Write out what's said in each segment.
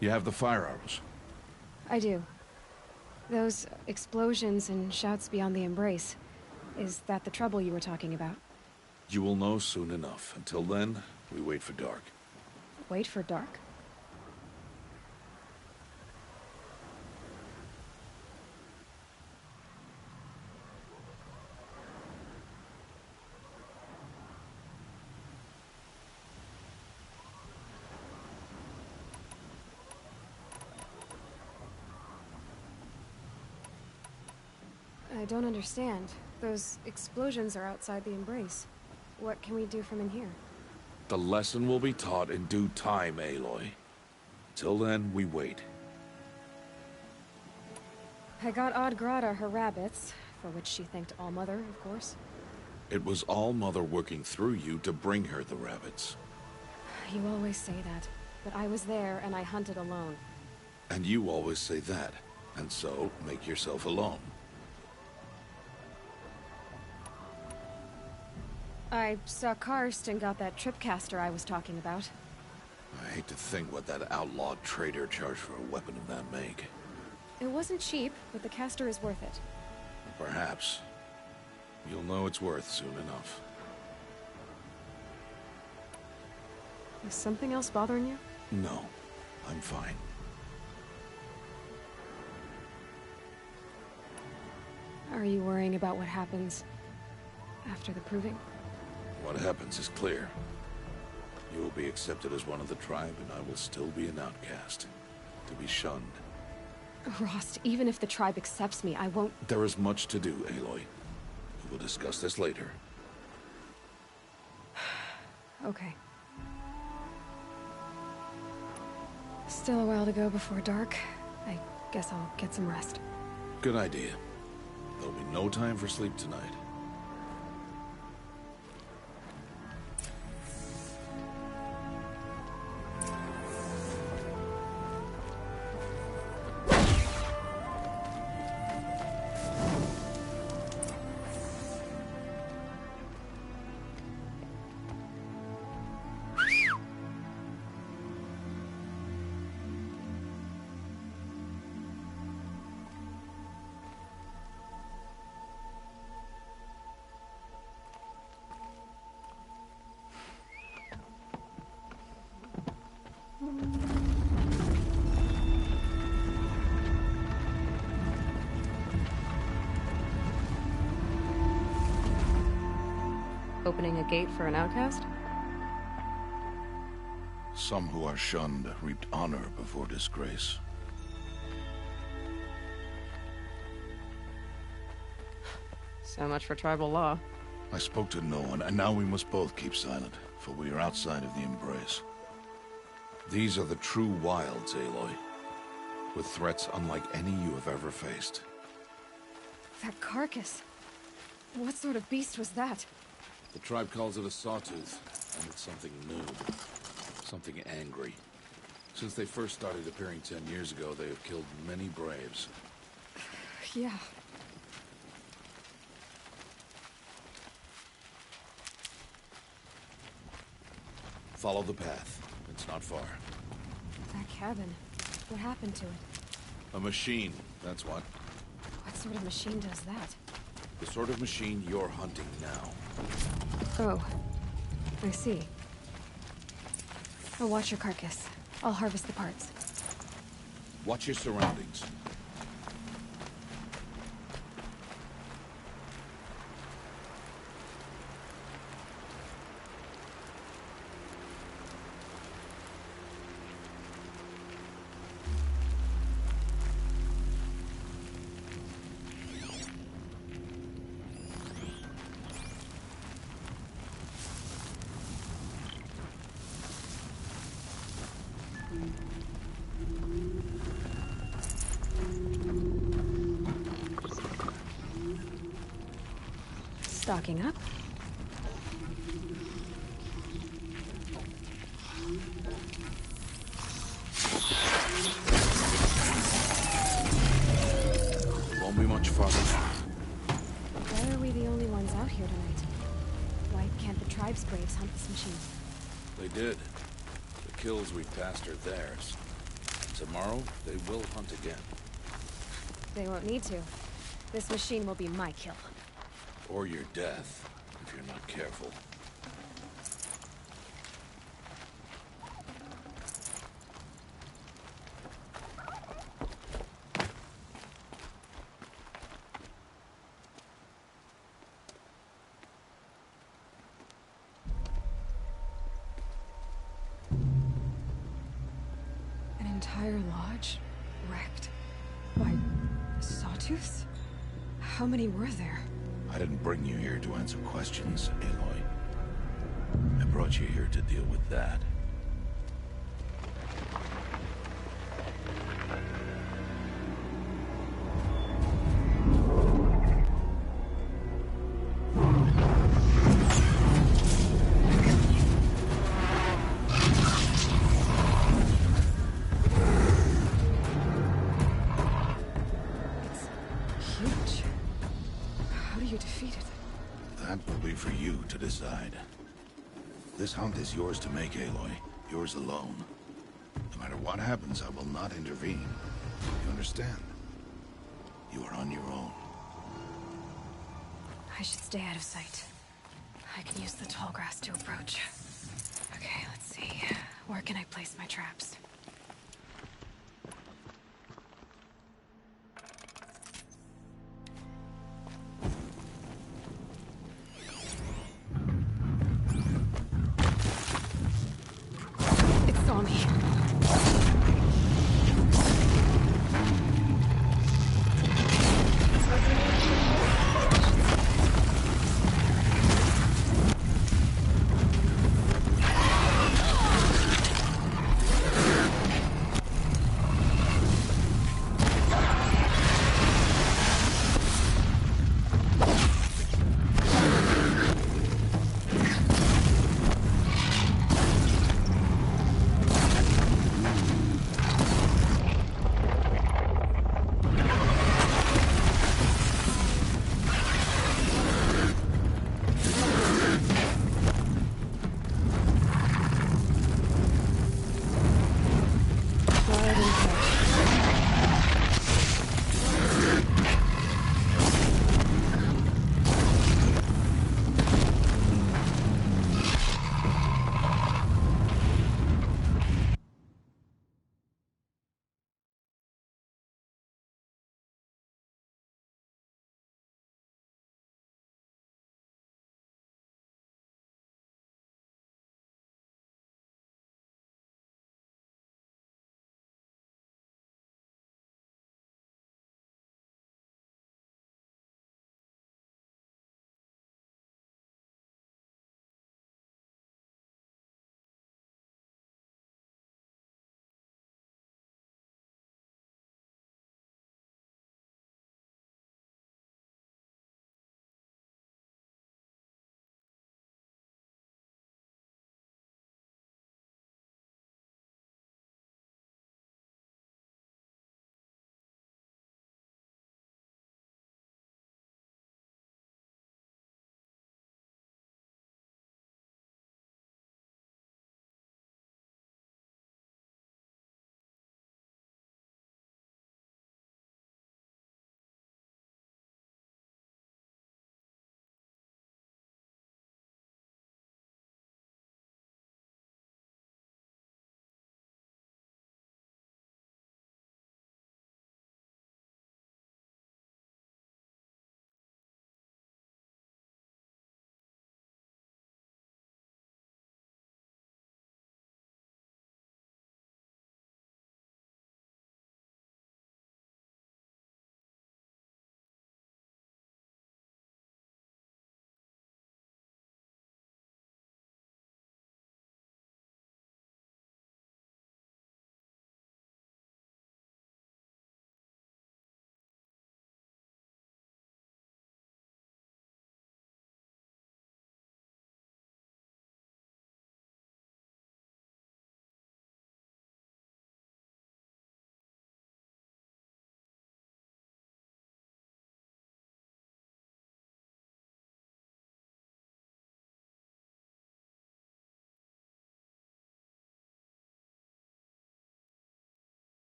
You have the fire arrows. I do. Those explosions and shouts beyond the embrace. Is that the trouble you were talking about? You will know soon enough. Until then, we wait for dark. Wait for dark? I don't understand. Those explosions are outside the embrace. What can we do from in here? The lesson will be taught in due time, Aloy. Till then, we wait. I got Oddgrada her rabbits, for which she thanked Allmother, of course. It was All-Mother working through you to bring her the rabbits. You always say that, but I was there and I hunted alone. And you always say that, and so make yourself alone. I saw Karst and got that tripcaster I was talking about. I hate to think what that outlawed trader charged for a weapon of that make. It wasn't cheap, but the caster is worth it. Perhaps. You'll know it's worth soon enough. Is something else bothering you? No, I'm fine. Are you worrying about what happens after the proving? What happens is clear. You will be accepted as one of the tribe, and I will still be an outcast. To be shunned. Rost, even if the tribe accepts me, I won't... There is much to do, Aloy. We will discuss this later. Okay. Still a while to go before dark. I guess I'll get some rest. Good idea. There'll be no time for sleep tonight. Opening a gate for an outcast? Some who are shunned reaped honor before disgrace. So much for tribal law. I spoke to no one, and now we must both keep silent, for we are outside of the embrace. These are the true wilds, Aloy, with threats unlike any you have ever faced. That carcass. What sort of beast was that? The tribe calls it a sawtooth, and it's something new. Something angry. Since they first started appearing 10 years ago, they have killed many braves. Yeah. Follow the path. It's not far. That cabin. What happened to it? A machine, that's what. What sort of machine does that? The sort of machine you're hunting now. Oh. I see. I'll watch your carcass. I'll harvest the parts. Watch your surroundings. Stocking up. Won't be much farther. Why are we the only ones out here tonight? Why can't the tribe's braves hunt this machine? They did. The kills we passed are theirs. Tomorrow, they will hunt again. They won't need to. This machine will be my kill. Or your death, if you're not careful. An entire lodge wrecked by sawtooths? How many were there? I didn't bring you here to answer questions, Aloy. I brought you here to deal with that. Huge. How do you defeat it? That will be for you to decide. This hunt is yours to make, Aloy. Yours alone. No matter what happens, I will not intervene. You understand? You are on your own. I should stay out of sight. I can use the tall grass to approach. Okay, let's see. Where can I place my traps? It saw me.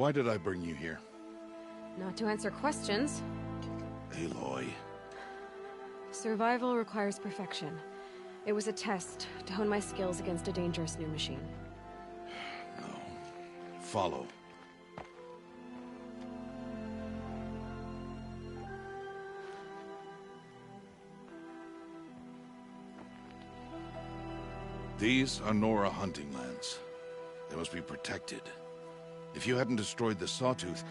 Why did I bring you here? Not to answer questions. Aloy. Survival requires perfection. It was a test to hone my skills against a dangerous new machine. No. Follow. These are Nora hunting lands. They must be protected. If you hadn't destroyed the Sawtooth,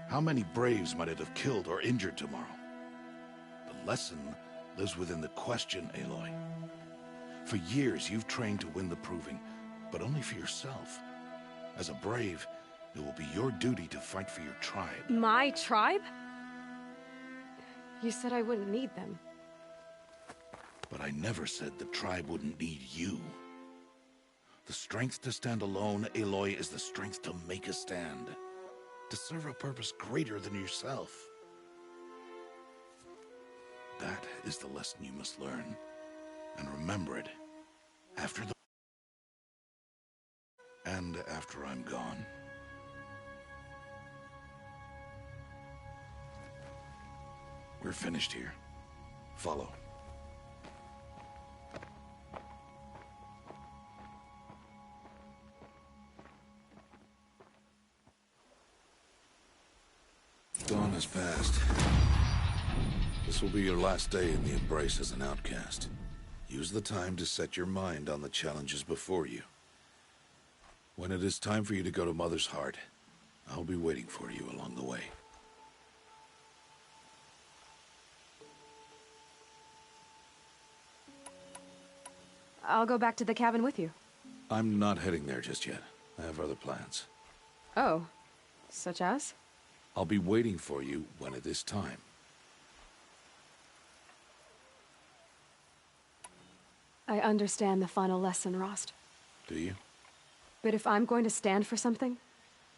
how many Braves might it have killed or injured tomorrow? The lesson lives within the question, Aloy. For years, you've trained to win the Proving, but only for yourself. As a Brave, it will be your duty to fight for your tribe. My tribe? You said I wouldn't need them. But I never said the tribe wouldn't need you. The strength to stand alone, Aloy, is the strength to make a stand. To serve a purpose greater than yourself. That is the lesson you must learn. And remember it. After I'm gone. We're finished here. Follow. Dawn has passed. This will be your last day in the Embrace as an outcast. Use the time to set your mind on the challenges before you. When it is time for you to go to Mother's Heart, I'll be waiting for you along the way. I'll go back to the cabin with you. I'm not heading there just yet. I have other plans. Oh, such as? I'll be waiting for you when it is time. I understand the final lesson, Rost. Do you? But if I'm going to stand for something,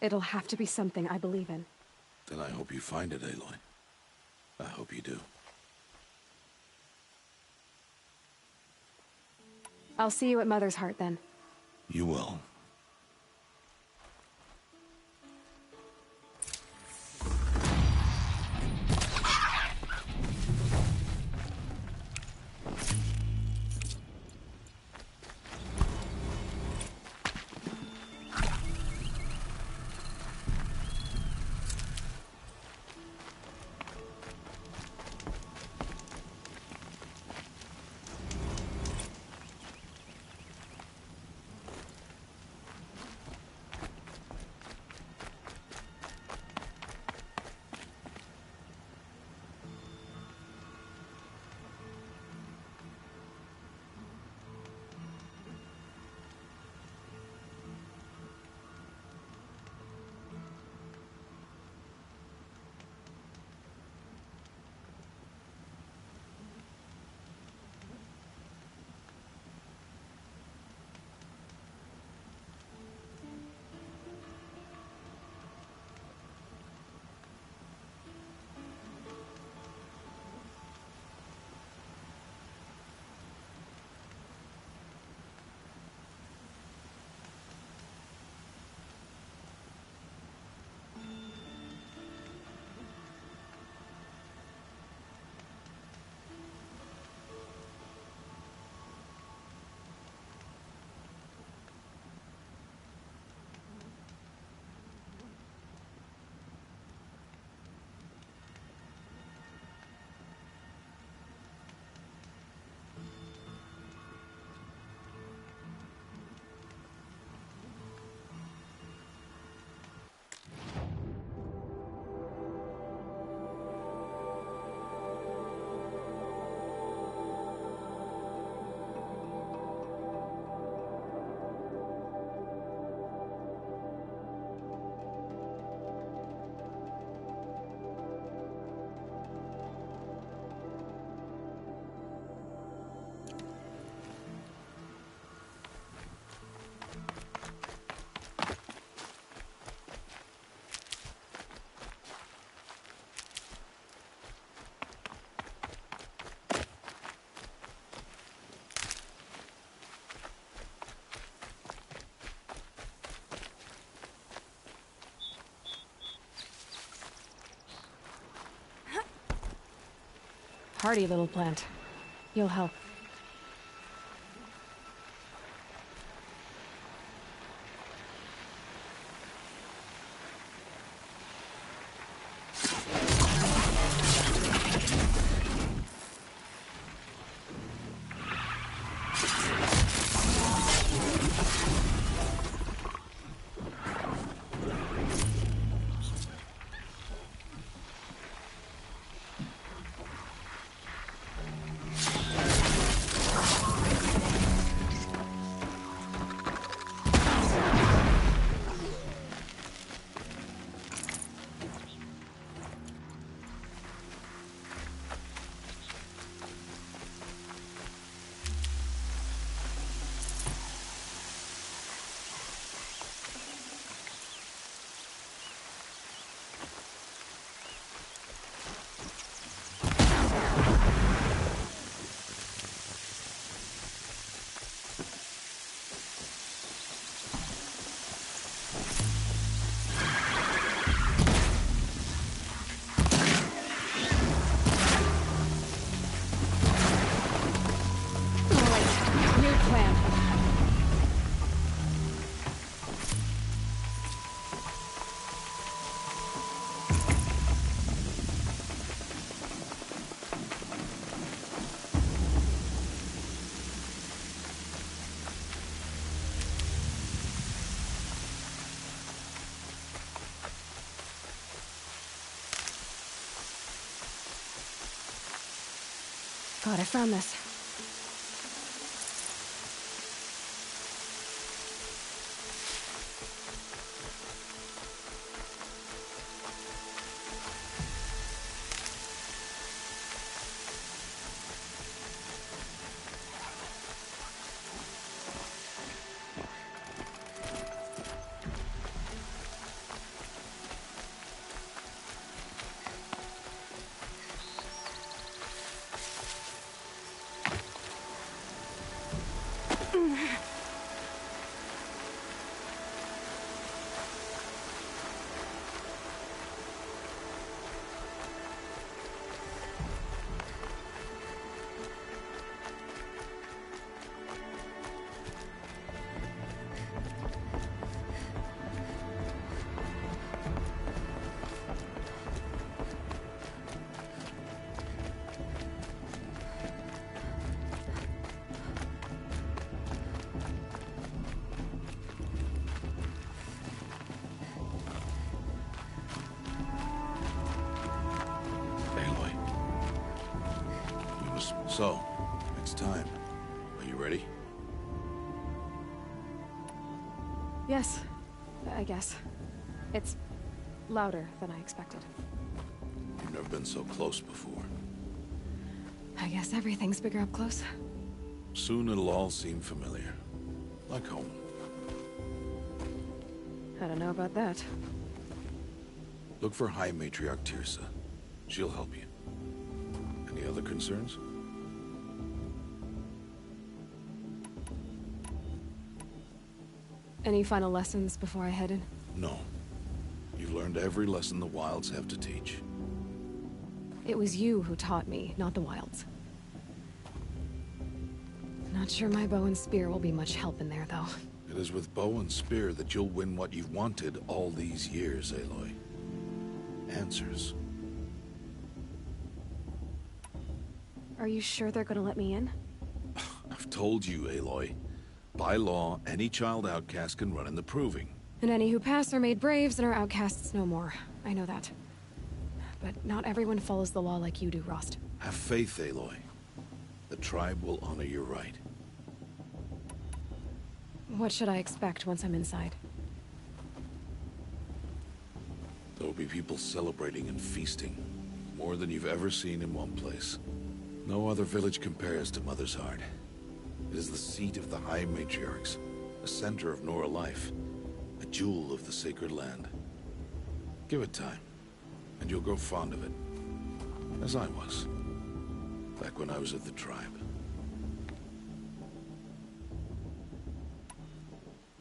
it'll have to be something I believe in. Then I hope you find it, Aloy. I hope you do. I'll see you at Mother's Heart then. You will. Hardy little plant. You'll help. God, I found this. So, it's time. Are you ready? Yes, I guess. It's louder than I expected. You've never been so close before. I guess everything's bigger up close. Soon it'll all seem familiar. Like home. I don't know about that. Look for High Matriarch Tirsa. She'll help you. Any other concerns? Any final lessons before I head in? No. You've learned every lesson the Wilds have to teach. It was you who taught me, not the Wilds. Not sure my bow and spear will be much help in there, though. It is with bow and spear that you'll win what you've wanted all these years, Aloy. Answers. Are you sure they're gonna let me in? I've told you, Aloy. By law, any child outcast can run in the Proving. And any who pass are made braves and are outcasts no more. I know that. But not everyone follows the law like you do, Rost. Have faith, Aloy. The tribe will honor your right. What should I expect once I'm inside? There will be people celebrating and feasting. More than you've ever seen in one place. No other village compares to Mother's Heart. It is the seat of the High Matriarchs, a center of Nora life, a jewel of the sacred land. Give it time, and you'll grow fond of it. As I was, back when I was at the tribe.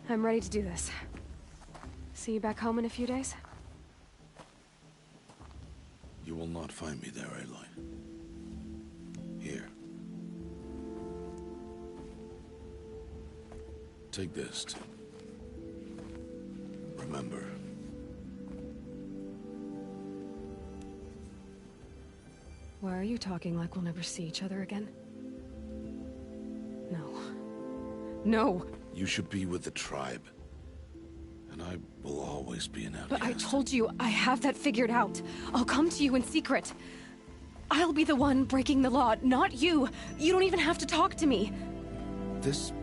I'm ready to do this. See you back home in a few days? You will not find me there, Aloy. Take this, too. Remember. Why are you talking like we'll never see each other again? No. No! You should be with the tribe. And I will always be an outcast. But I told you, I have that figured out. I'll come to you in secret. I'll be the one breaking the law, not you. You don't even have to talk to me. This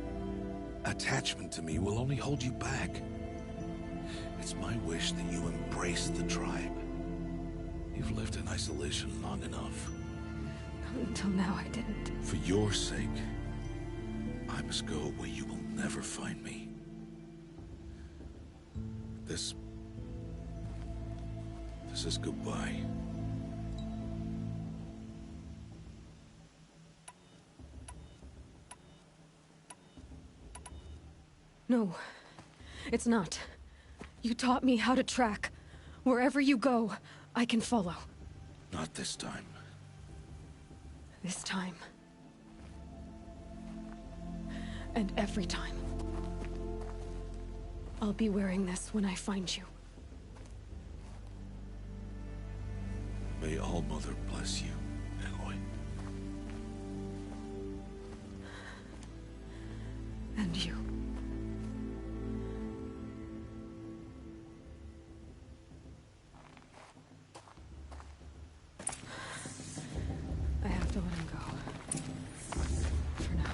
attachment to me will only hold you back. It's my wish that you embrace the tribe. You've lived in isolation long enough. Until now, I didn't. For your sake, I must go where you will never find me. This is goodbye. No, it's not. You taught me how to track. Wherever you go, I can follow. Not this time. This time. And every time. I'll be wearing this when I find you. May All-Mother bless you, Aloy. And you. I have to let him go. For now.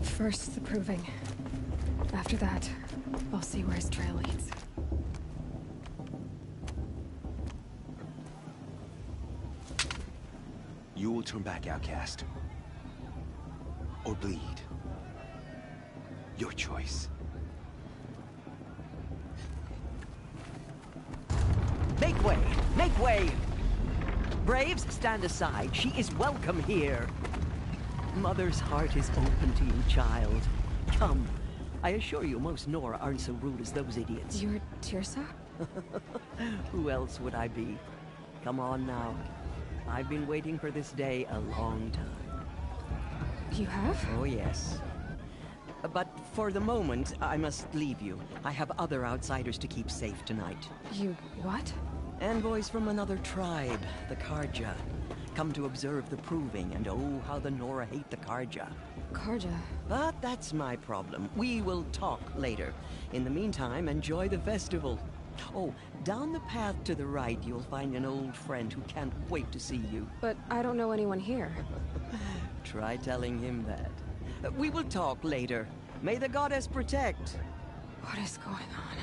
First, the proving. After that, I'll see where his trail leads. You will turn back, outcast. Or bleed. Your choice. Make way! Make way! Braves, stand aside. She is welcome here. Mother's heart is open to you, child. Come. I assure you, most Nora aren't so rude as those idiots. You're Tirsa? Who else would I be? Come on now. I've been waiting for this day a long time. You have? Oh, yes. But for the moment, I must leave you. I have other outsiders to keep safe tonight. You what? Envoys from another tribe, the Karja. Come to observe the proving, and oh, how the Nora hate the Karja. Karja. But that's my problem. We will talk later. In the meantime, enjoy the festival. Oh, down the path to the right, you'll find an old friend who can't wait to see you. But I don't know anyone here. Try telling him that. We will talk later. May the goddess protect. What is going on?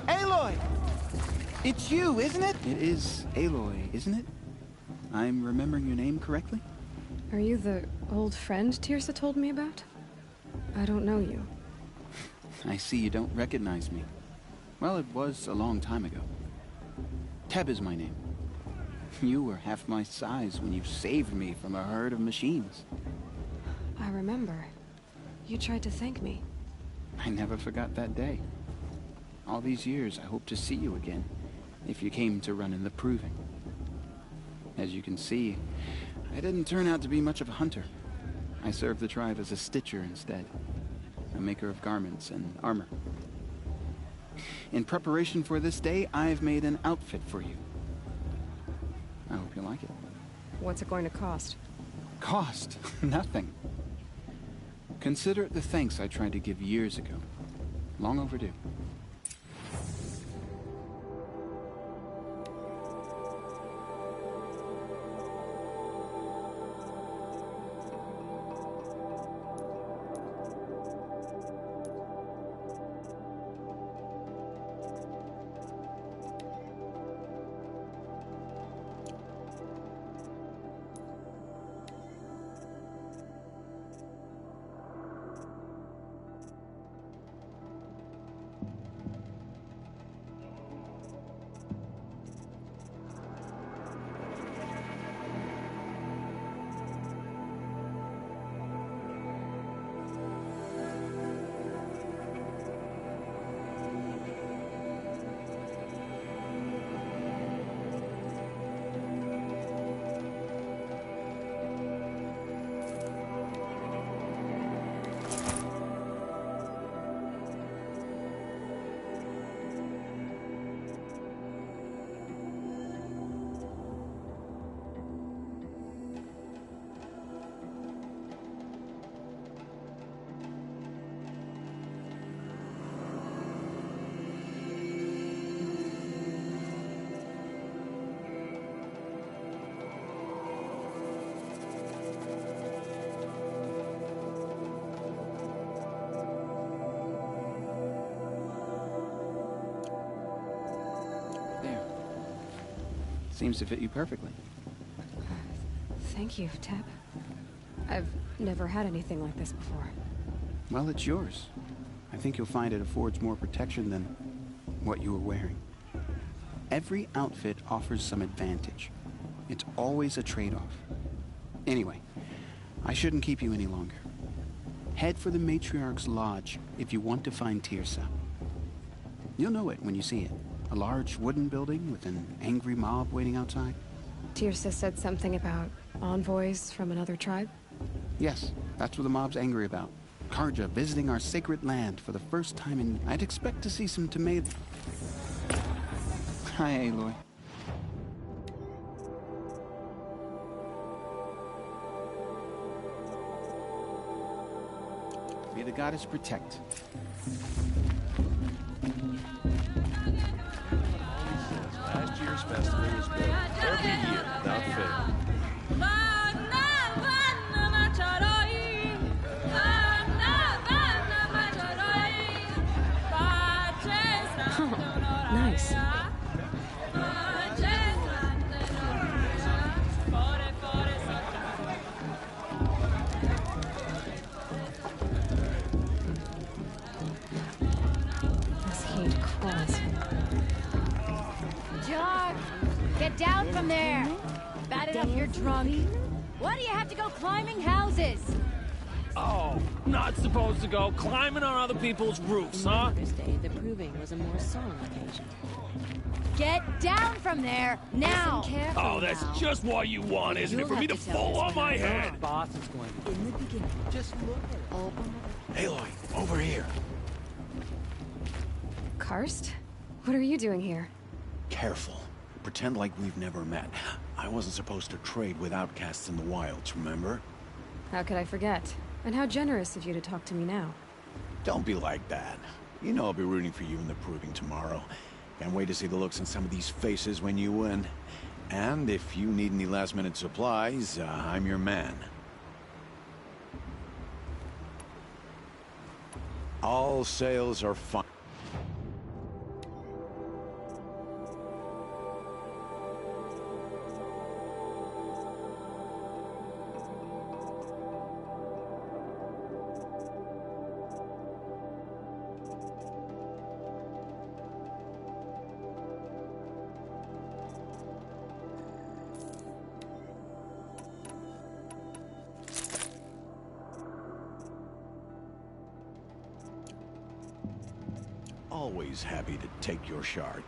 Aloy! It's you, isn't it? It is Aloy, isn't it? I'm remembering your name correctly? Are you the old friend Tirsa told me about? I don't know you. I see you don't recognize me. Well, it was a long time ago. Teb is my name. You were half my size when you saved me from a herd of machines. I remember. You tried to thank me. I never forgot that day. All these years, I hope to see you again, if you came to run in the proving. As you can see, I didn't turn out to be much of a hunter. I served the tribe as a stitcher instead, a maker of garments and armor. In preparation for this day, I've made an outfit for you. I hope you like it. What's it going to cost? Cost? Nothing. Consider it the thanks I tried to give years ago. Long overdue. Seems to fit you perfectly. Thank you, Teb. I've never had anything like this before. Well, it's yours. I think you'll find it affords more protection than what you were wearing. Every outfit offers some advantage. It's always a trade-off. Anyway, I shouldn't keep you any longer. Head for the Matriarch's Lodge if you want to find Tirsa. You'll know it when you see it. A large wooden building with an angry mob waiting outside. Tirsa said something about envoys from another tribe? Yes, that's what the mob's angry about. Karja visiting our sacred land for the first time, and I'd expect to see some tomato... Hi, Aloy. May the goddess protect. Last year's festival was built every year without fail. Nice. This heat crawls. Jar, get down from there. Bad enough you're drunk. Why do you have to go climbing houses? Oh, not supposed to go climbing on other people's roofs, huh? Thursday, the proving was a more solemn occasion. Get down from there, now! Listen carefully Oh, that's now. just what you want, isn't it? You'll For me have to to tell fall this on my when I head. Boss is going to... In the beginning, just look at it. Open Aloy, over here. Karst? What are you doing here? Careful. Pretend like we've never met. I wasn't supposed to trade with outcasts in the wilds, remember? How could I forget? And how generous of you to talk to me now. Don't be like that. You know I'll be rooting for you in the proving tomorrow. Can't wait to see the looks on some of these faces when you win. And if you need any last-minute supplies, I'm your man. All sales are fine. Always happy to take your shard.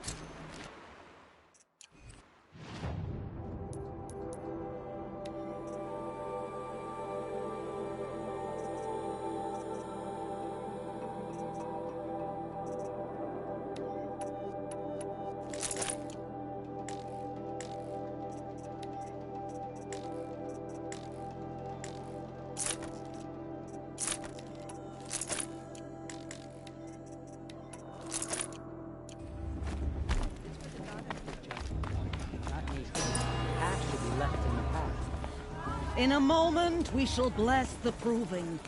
In a moment, we shall bless the proving.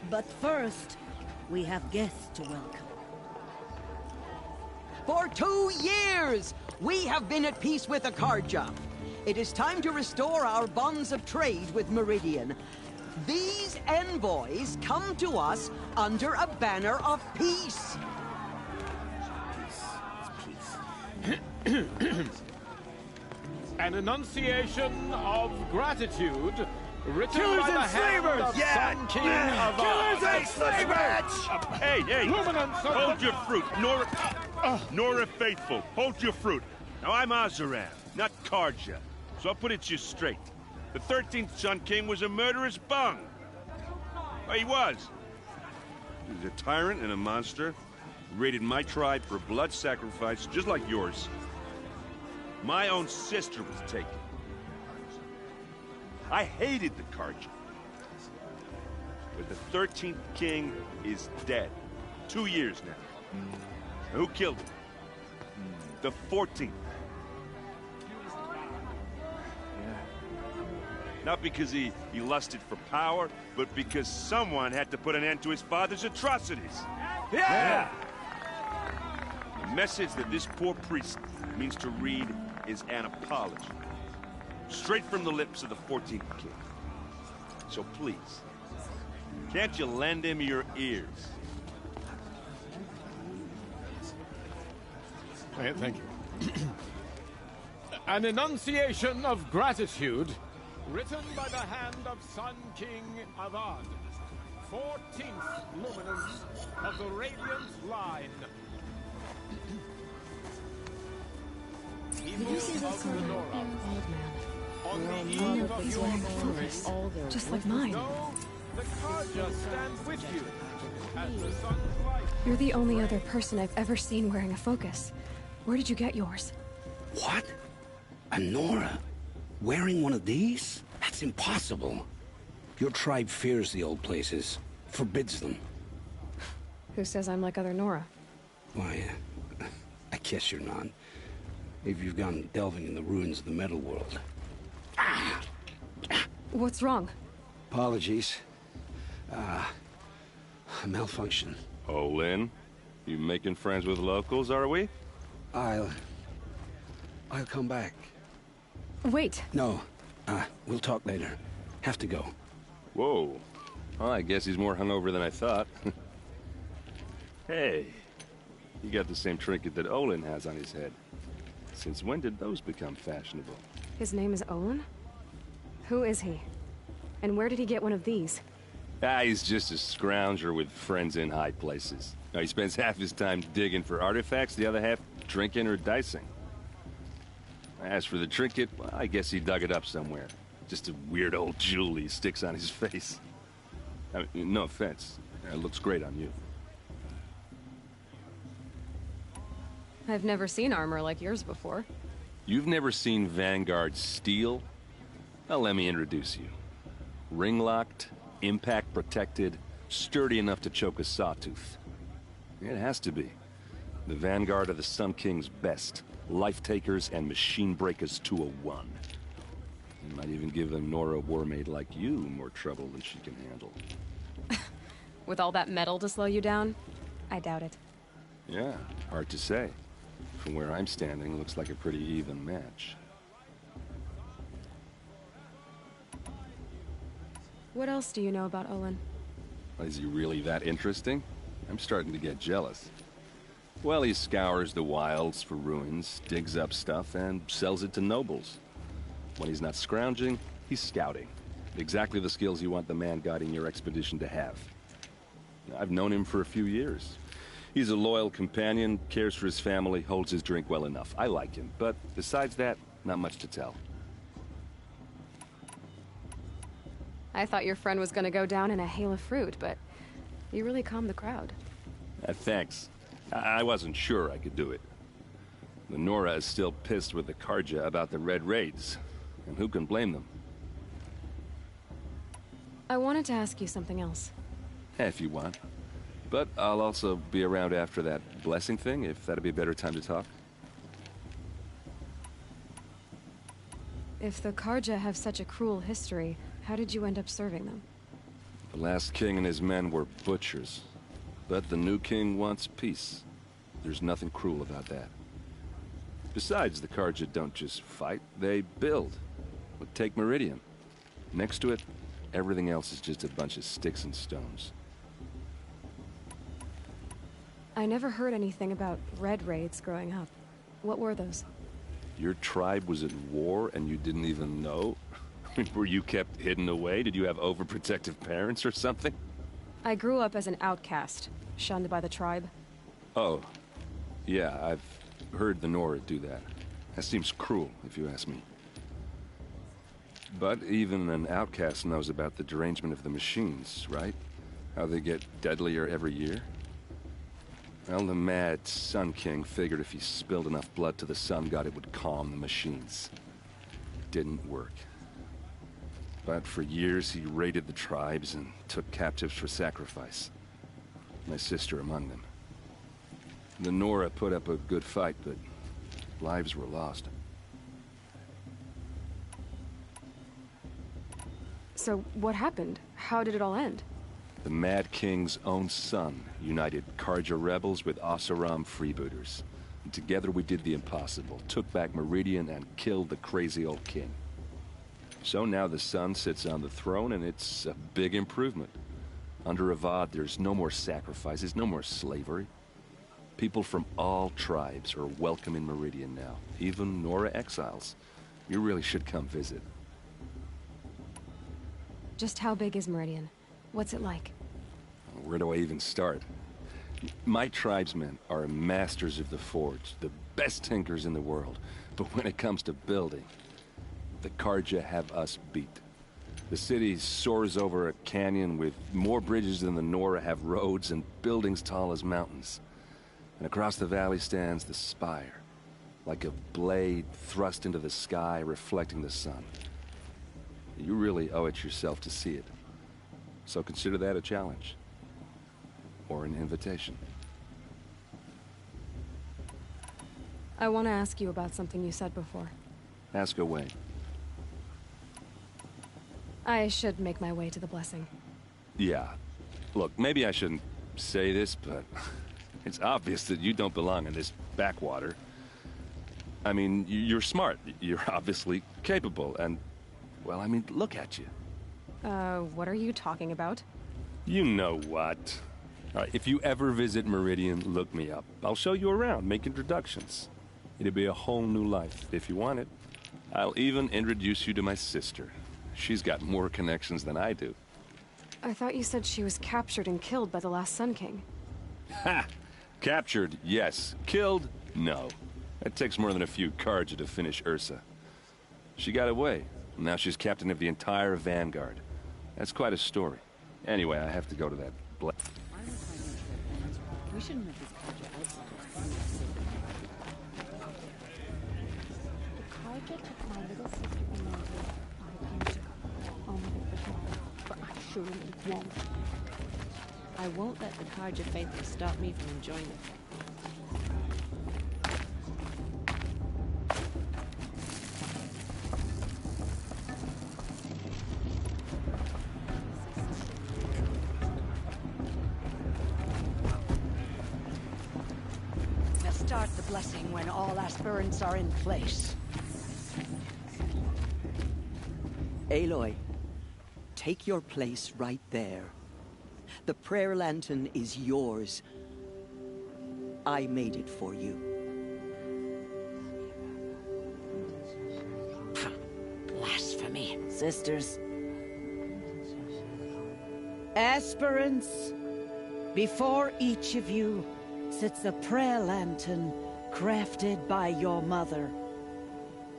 But first, we have guests to welcome. For 2 years, we have been at peace with Akarja. It is time to restore our bonds of trade with Meridian. These envoys come to us under a banner of peace. An enunciation of gratitude written Killers by the and hand slavers! of Sun King of Killers and slavers! Hey, Luminance of hold the- your fruit. Nora Faithful, hold your fruit. Now, I'm Azaran, not Karja, so I'll put it to you straight. The 13th Sun King was a murderous bung. Well, he was. He was a tyrant and a monster. He raided my tribe for a blood sacrifice, just like yours. My own sister was taken. I hated the Karja. But the 13th king is dead. 2 years now. And who killed him? The 14th. Not because he lusted for power, but because someone had to put an end to his father's atrocities. Yeah! The message that this poor priest means to read is an apology. Straight from the lips of the 14th king. So please, can't you lend him your ears? Thank you. An enunciation of gratitude, written by the hand of Sun King Avad, 14th luminance of the Radiant line. Did you see this Of the card? Nora. On the I eve know of he's your wearing a proving, focus, just like mine. know the Karja stand with you as the sun's light. You're the only other person I've ever seen wearing a focus. Where did you get yours? What? A Nora? Wearing one of these? That's impossible. Your tribe fears the old places, forbids them. Who says I'm like other Nora? Why, I guess you're not. If you've gone delving in the ruins of the metal world. What's wrong? Apologies. A malfunction. Oh, Lynn, you making friends with locals, are we? I'll come back. Wait. No, we'll talk later. Have to go. Whoa. Well, I guess he's more hungover than I thought. Hey, you got the same trinket that Olin has on his head. Since when did those become fashionable? His name is Olin? Who is he? And where did he get one of these? He's just a scrounger with friends in high places. He spends half his time digging for artifacts, the other half drinking or dicing. As for the trinket, well, I guess he dug it up somewhere. Just a weird old jewel he sticks on his face. I mean, no offense. It looks great on you. I've never seen armor like yours before. You've never seen Vanguard steel? Well, let me introduce you. Ring-locked, impact-protected, sturdy enough to choke a sawtooth. It has to be. The Vanguard of the Sun King's best. Life-takers and machine-breakers to a one. You might even give a Nora warmaid like you more trouble than she can handle. With all that metal to slow you down? I doubt it. Yeah, hard to say. From where I'm standing, looks like a pretty even match. What else do you know about Olin? Is he really that interesting? I'm starting to get jealous. Well, he scours the wilds for ruins, digs up stuff, and sells it to nobles. When he's not scrounging, he's scouting. Exactly the skills you want the man guiding your expedition to have. I've known him for a few years. He's a loyal companion, cares for his family, holds his drink well enough. I like him, but besides that, not much to tell. I thought your friend was gonna go down in a hail of fruit, but you really calmed the crowd. Thanks. I wasn't sure I could do it. The Nora is still pissed with the Karja about the Red Raids, and who can blame them? I wanted to ask you something else. If you want. But I'll also be around after that blessing thing, if that'd be a better time to talk. If the Karja have such a cruel history, how did you end up serving them? The last king and his men were butchers. But the new king wants peace. There's nothing cruel about that. Besides, the Karja don't just fight, they build. But take Meridian. Next to it, everything else is just a bunch of sticks and stones. I never heard anything about Red Raids growing up. What were those? Your tribe was at war and you didn't even know? Were you kept hidden away? Did you have overprotective parents or something? I grew up as an outcast, shunned by the tribe. Oh. Yeah, I've heard the Nora do that. That seems cruel, if you ask me. But even an outcast knows about the derangement of the machines, right? How they get deadlier every year? Well, the mad Sun King figured if he spilled enough blood to the Sun God, it would calm the machines. Didn't work. But for years, he raided the tribes and took captives for sacrifice. My sister among them. The Nora put up a good fight, but lives were lost. So, what happened? How did it all end? The Mad King's own son united Karja rebels with Oseram freebooters. And together we did the impossible, took back Meridian and killed the crazy old king. So now the son sits on the throne, and it's a big improvement. Under Avad, there's no more sacrifices, no more slavery. People from all tribes are welcome in Meridian now, even Nora exiles. You really should come visit. Just how big is Meridian? What's it like? Where do I even start? My tribesmen are masters of the forge, the best tinkers in the world. But when it comes to building, the Carja have us beat. The city soars over a canyon with more bridges than the Nora have roads and buildings tall as mountains. And across the valley stands the spire, like a blade thrust into the sky reflecting the sun. You really owe it yourself to see it. So consider that a challenge. Or an invitation. I want to ask you about something you said before. Ask away. I should make my way to the blessing. Yeah. Look, maybe I shouldn't say this, but it's obvious that you don't belong in this backwater. I mean, you're smart. You're obviously capable, and, well, I mean, look at you. What are you talking about? You know what. All right, if you ever visit Meridian, look me up. I'll show you around, make introductions. It'll be a whole new life, if you want it. I'll even introduce you to my sister. She's got more connections than I do. I thought you said she was captured and killed by the last Sun King. Ha! Captured, yes. Killed, no. It takes more than a few Carja to finish Ursa. She got away. Now she's captain of the entire Vanguard. That's quite a story. Anyway, I have to go to that We shouldn't have this Carja outside. The Carja took my little sister Amanda 5 years ago. Oh my, but I surely won't. I won't let the Carja faithful stop me from enjoying it. Start the blessing when all aspirants are in place. Aloy, take your place right there. The prayer lantern is yours. I made it for you. Blasphemy. Sisters. Aspirants, before each of you sits a prayer lantern crafted by your mother.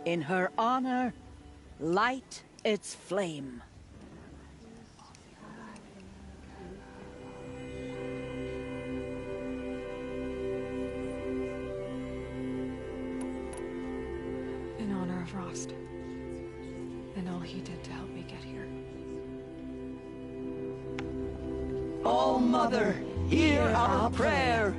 In her honor, light its flame. In honor of Rost. And all he did to help me get here. Oh, Mother, hear our prayer!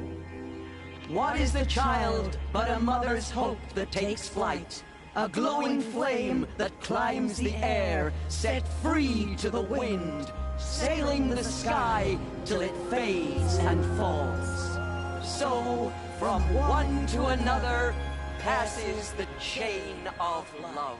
What is the child but a mother's hope that takes flight? A glowing flame that climbs the air, set free to the wind, sailing the sky till it fades and falls. So, from one to another, passes the chain of love.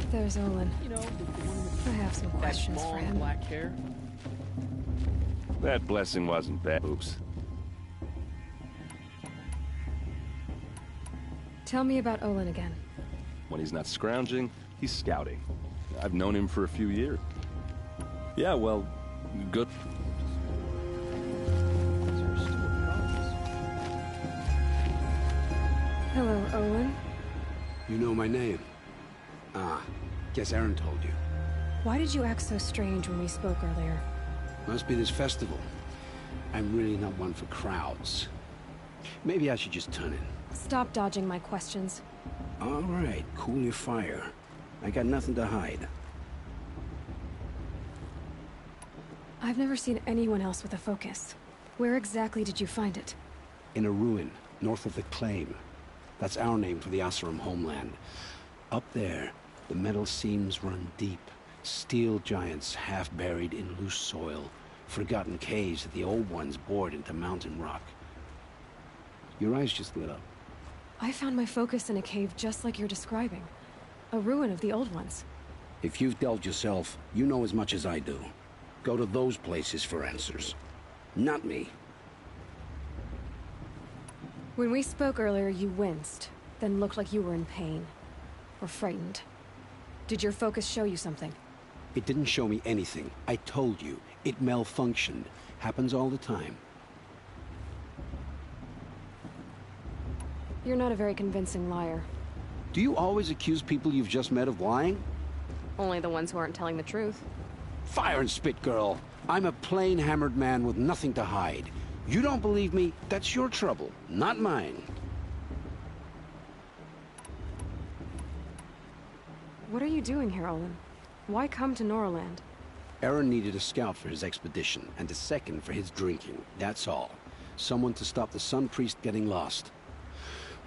There's Olin. You know, the one with I have some questions long for him. black hair. That blessing wasn't bad. Oops. Tell me about Olin again. When he's not scrounging, he's scouting. I've known him for a few years. Yeah, well, good. Hello, Olin. You know my name? Ah, guess Aaron told you. Why did you act so strange when we spoke earlier? Must be this festival. I'm really not one for crowds. Maybe I should just turn in. Stop dodging my questions. All right, cool your fire. I got nothing to hide. I've never seen anyone else with a focus. Where exactly did you find it? In a ruin, north of the Claim. That's our name for the Asuram homeland. Up there, The metal seams run deep. Steel giants half buried in loose soil. Forgotten caves that the old ones bored into mountain rock. Your eyes just lit up. I found my focus in a cave just like you're describing. A ruin of the old ones. If you've delved yourself, you know as much as I do. Go to those places for answers. Not me. When we spoke earlier, you winced, then looked like you were in pain. Or frightened. Did your focus show you something? It didn't show me anything. I told you. It malfunctioned. Happens all the time. You're not a very convincing liar. Do you always accuse people you've just met of lying? Only the ones who aren't telling the truth. Fire and spit, girl. I'm a plain hammered man with nothing to hide. You don't believe me, that's your trouble, not mine. What are you doing here, Olin? Why come to Norland? Aaron needed a scout for his expedition, and a second for his drinking, that's all. Someone to stop the Sun Priest getting lost.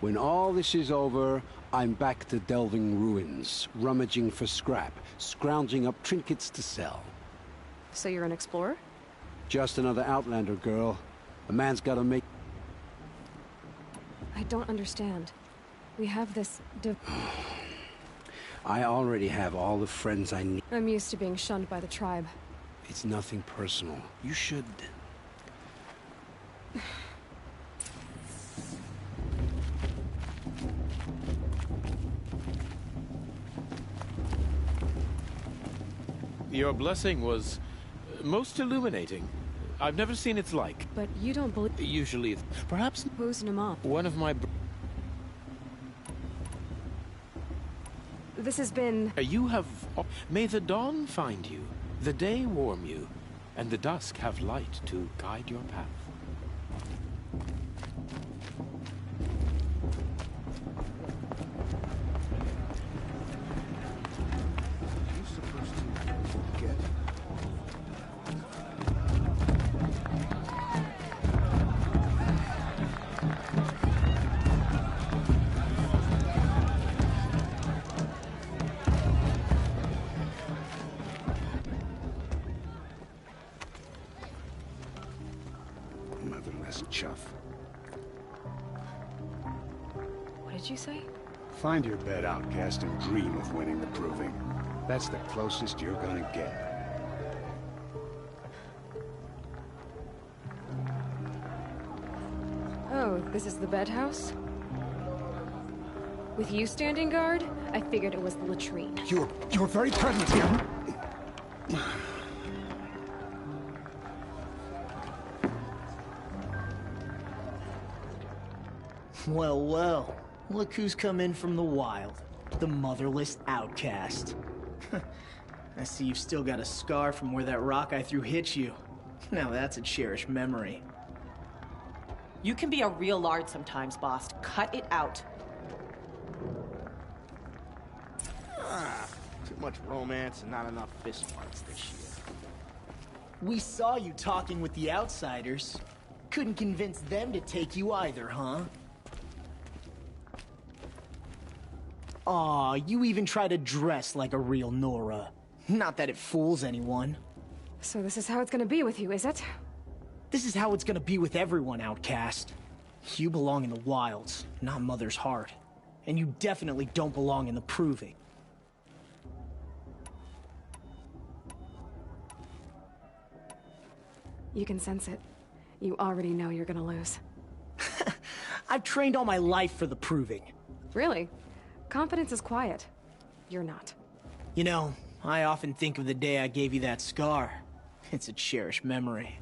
When all this is over, I'm back to delving ruins, rummaging for scrap, scrounging up trinkets to sell. So you're an explorer? Just another Outlander, girl. A man's gotta make... I don't understand. We have this I already have all the friends I need. I'm used to being shunned by the tribe. It's nothing personal. You should... Your blessing was most illuminating. I've never seen its like. But you don't believe... Usually, perhaps... Who's Nama? One of my... This has been... You have... May the dawn find you, the day warm you, and the dusk have light to guide your path. Motherless chuff. What did you say? Find your bed, outcast, and dream of winning the proving. That's the closest you're gonna get. Oh, this is the bed house? With you standing guard, I figured it was the latrine. You're very present here. Well, well. Look who's come in from the wild. The motherless outcast. I see you've still got a scar from where that rock I threw hit you. Now that's a cherished memory. You can be a real lard sometimes, boss. Cut it out. Too much romance and not enough fist fights this year. We saw you talking with the outsiders. Couldn't convince them to take you either, huh? Aw, you even try to dress like a real Nora. Not that it fools anyone. So this is how it's gonna be with you, is it? This is how it's gonna be with everyone, outcast. You belong in the wilds, not Mother's Heart. And you definitely don't belong in the Proving. You can sense it. You already know you're gonna lose. I've trained all my life for the Proving. Really? Confidence is quiet. You're not. You know, I often think of the day I gave you that scar. It's a cherished memory.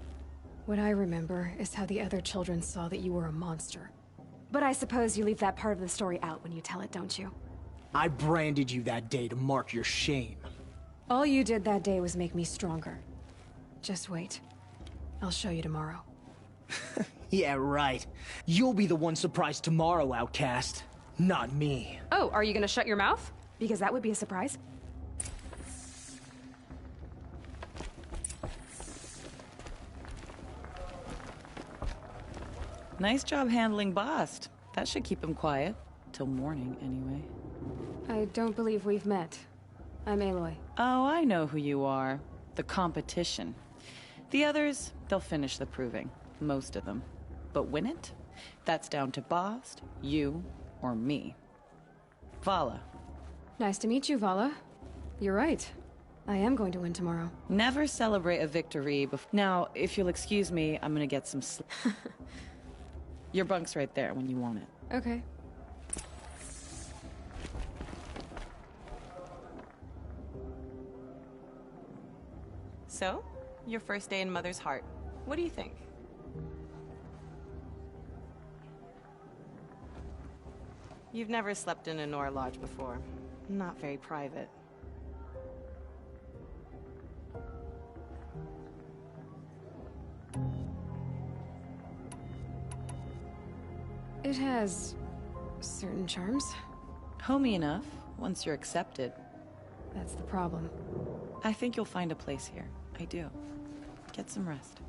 What I remember is how the other children saw that you were a monster. But I suppose you leave that part of the story out when you tell it, don't you? I branded you that day to mark your shame. All you did that day was make me stronger. Just wait. I'll show you tomorrow. Yeah, right. You'll be the one surprised tomorrow, outcast. Not me. Oh, are you gonna shut your mouth? Because that would be a surprise. Nice job handling Bast. That should keep him quiet. Till morning, anyway. I don't believe we've met. I'm Aloy. Oh, I know who you are. The competition. The others, they'll finish the proving. Most of them. But win it? That's down to Bast, you, or me. Vala. Nice to meet you, Vala. You're right. I am going to win tomorrow. Never celebrate a victory Now, if you'll excuse me, I'm gonna get some Your bunk's right there when you want it. Okay. So, your first day in Mother's Heart. What do you think? You've never slept in a Nora Lodge before. Not very private. It has certain charms. Homey enough, once you're accepted. That's the problem. I think you'll find a place here. I do. Get some rest.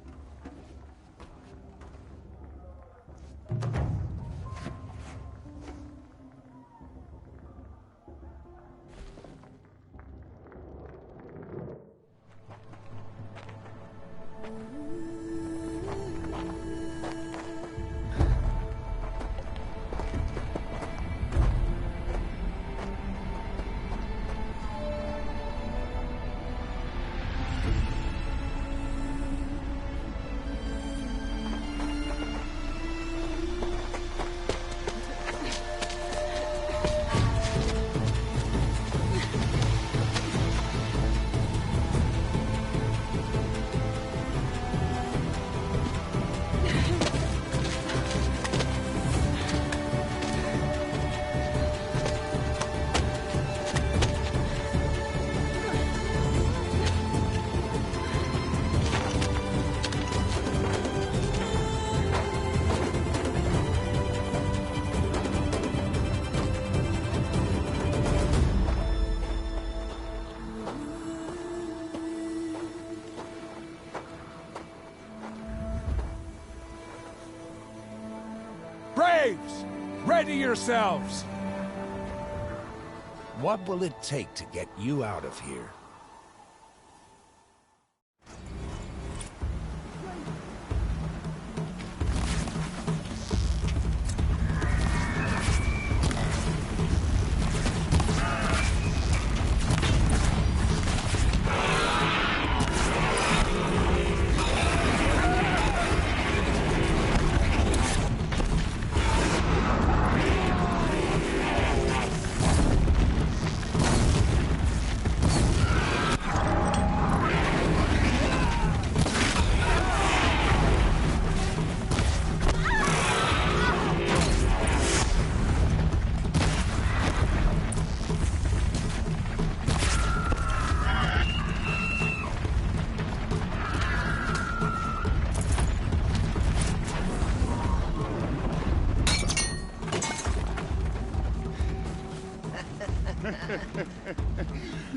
Braves! Ready yourselves! What will it take to get you out of here?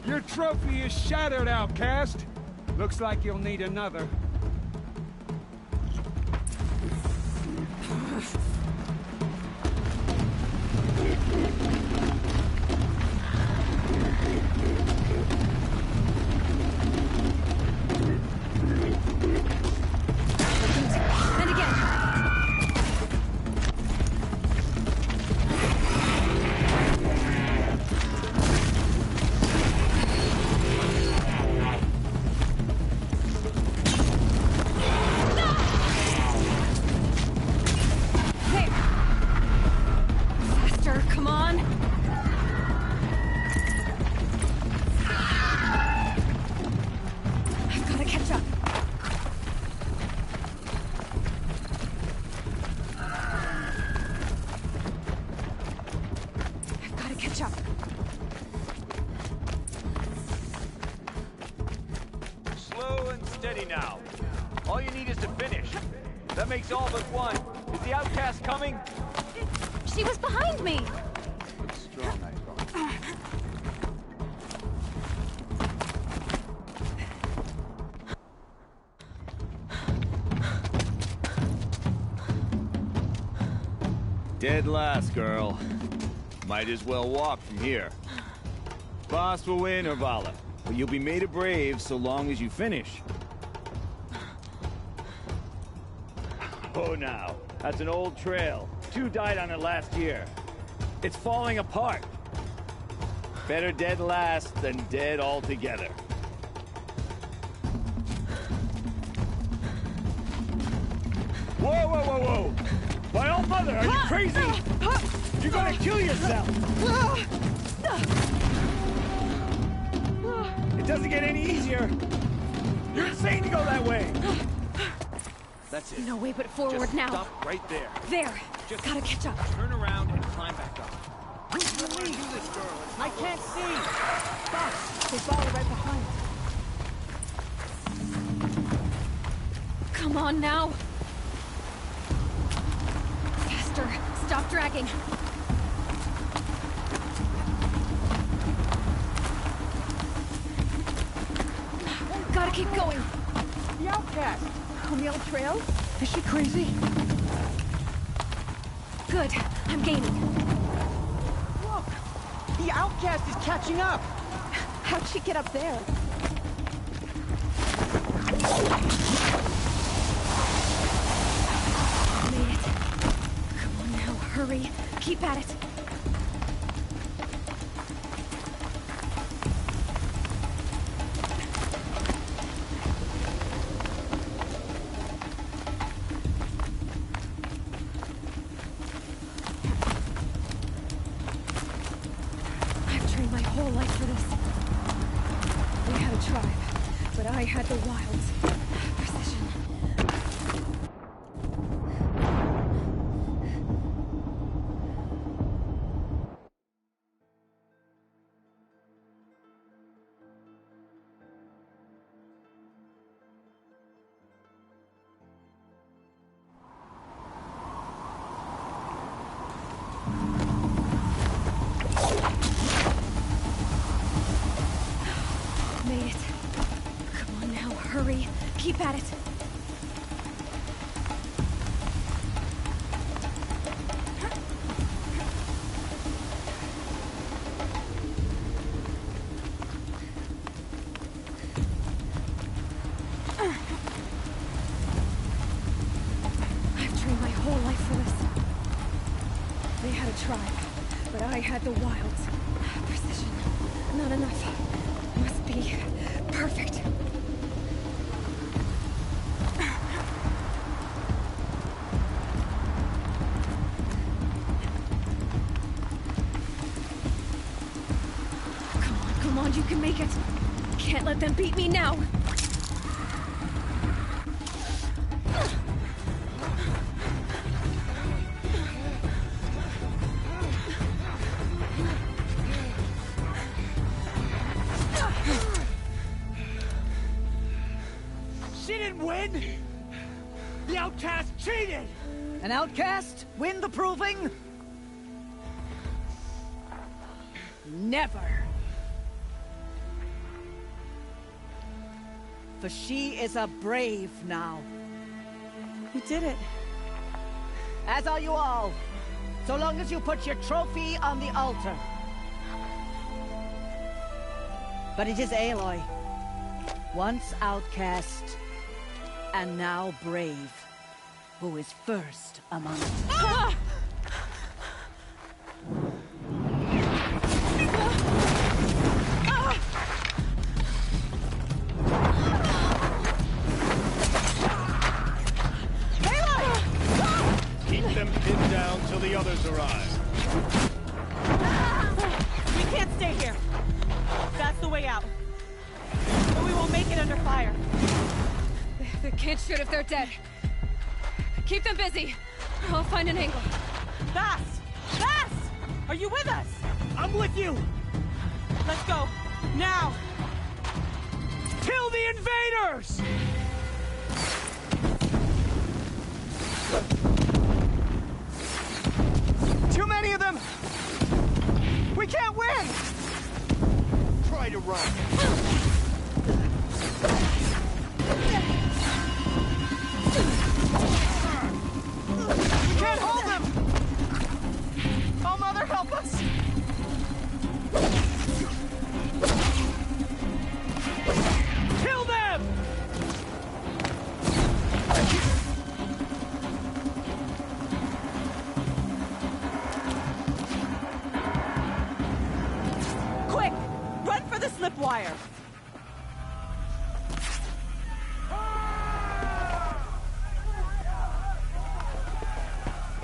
Your trophy is shattered, outcast. Looks like you'll need another. And again. Come on! I've got to catch up. I've got to catch up. Slow and steady now. All you need is to finish. That makes all but one. Is the outcast coming? She was behind me! Strong, I thought. Dead last, girl. Might as well walk from here. Boss will win, Orvala. But you'll be made a brave so long as you finish. Oh, now. That's an old trail. 2 died on it last year. It's falling apart. Better dead last than dead altogether. Whoa, whoa, whoa, whoa! My old mother, are you crazy? You're gonna kill yourself! It doesn't get any easier. You're insane to go that way. That's it. No way but forward Just now. Stop right there. There. Just gotta catch up. Turn around and climb back up. Who's the lead? Do this, girl. I can't see. Stop. There's Bala right behind. Come on now. Faster. Stop dragging. Gotta keep going. The outcast. On the old trail? Is she crazy? Good. I'm gaining. Look! The outcast is catching up! How'd she get up there? Made it. Come on now, hurry. Keep at it. I had the wilds. Precision. Made it. Hurry. Keep at it. I've trained my whole life for this. They had a tribe, but I had the wilds. Precision. Not enough. Must be perfect. Come on, you can make it. Can't let them beat me now. She didn't win! The outcast cheated! An outcast? Win the proving? Never. For she is a brave now. You did it. As are you all. So long as you put your trophy on the altar. But it is Aloy. Once outcast, and now brave, who is first among us. Ah! Keep them pinned down till the others arrive. We can't stay here. That's the way out. But we won't make it under fire. They can't shoot if they're dead. Keep them busy. I'll find an angle. Fast! Fast! Are you with us? I'm with you! Let's go. Now! Kill the invaders! Too many of them! We can't win! Try to run. We can't hold them! Oh, Mother, help us! the slip wire!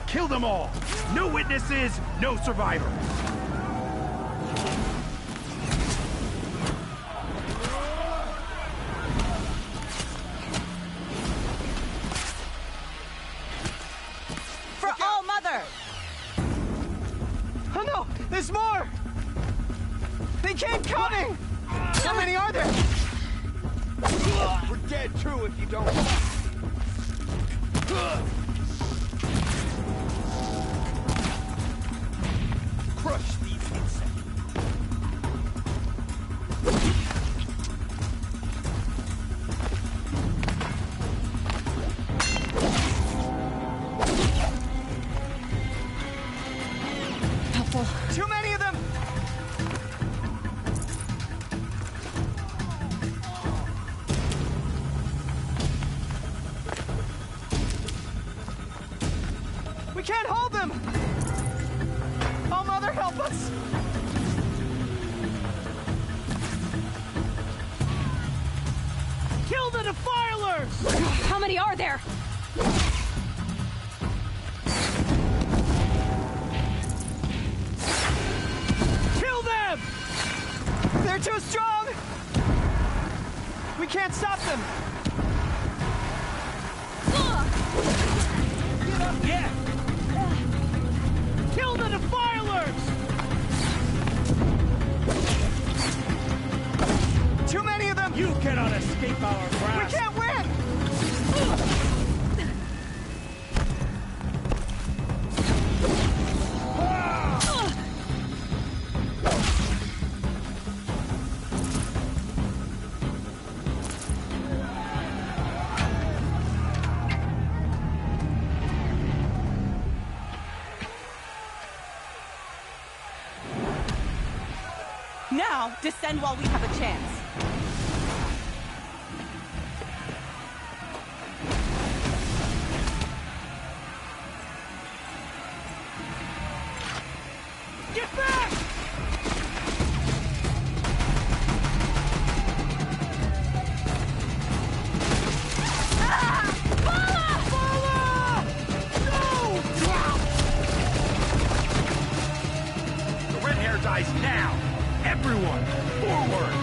Kill them all! No witnesses, no survivors! For All Mother! Oh no! There's more! They keep coming! How many are there? We're dead too if you don't... Crush these insects. Helpful. Too many of them! We can't hold them! Oh, Mother, help us! Kill the defilers! How many are there? Kill them! They're too strong! We can't stop them! Get up! Yeah! Kill the defilers! Too many of them! You cannot escape our grasp! We can't win! Now, descend while we have a chance. Get back! The red hair dies now! Everyone, forward!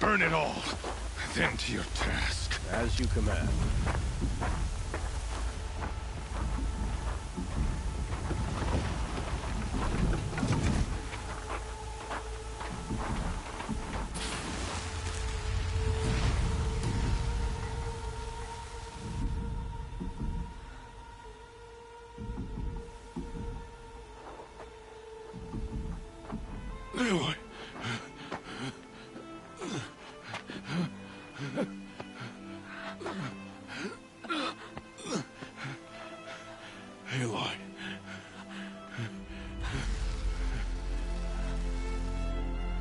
Burn it all, then to your task. As you command. Aloy. Aloy.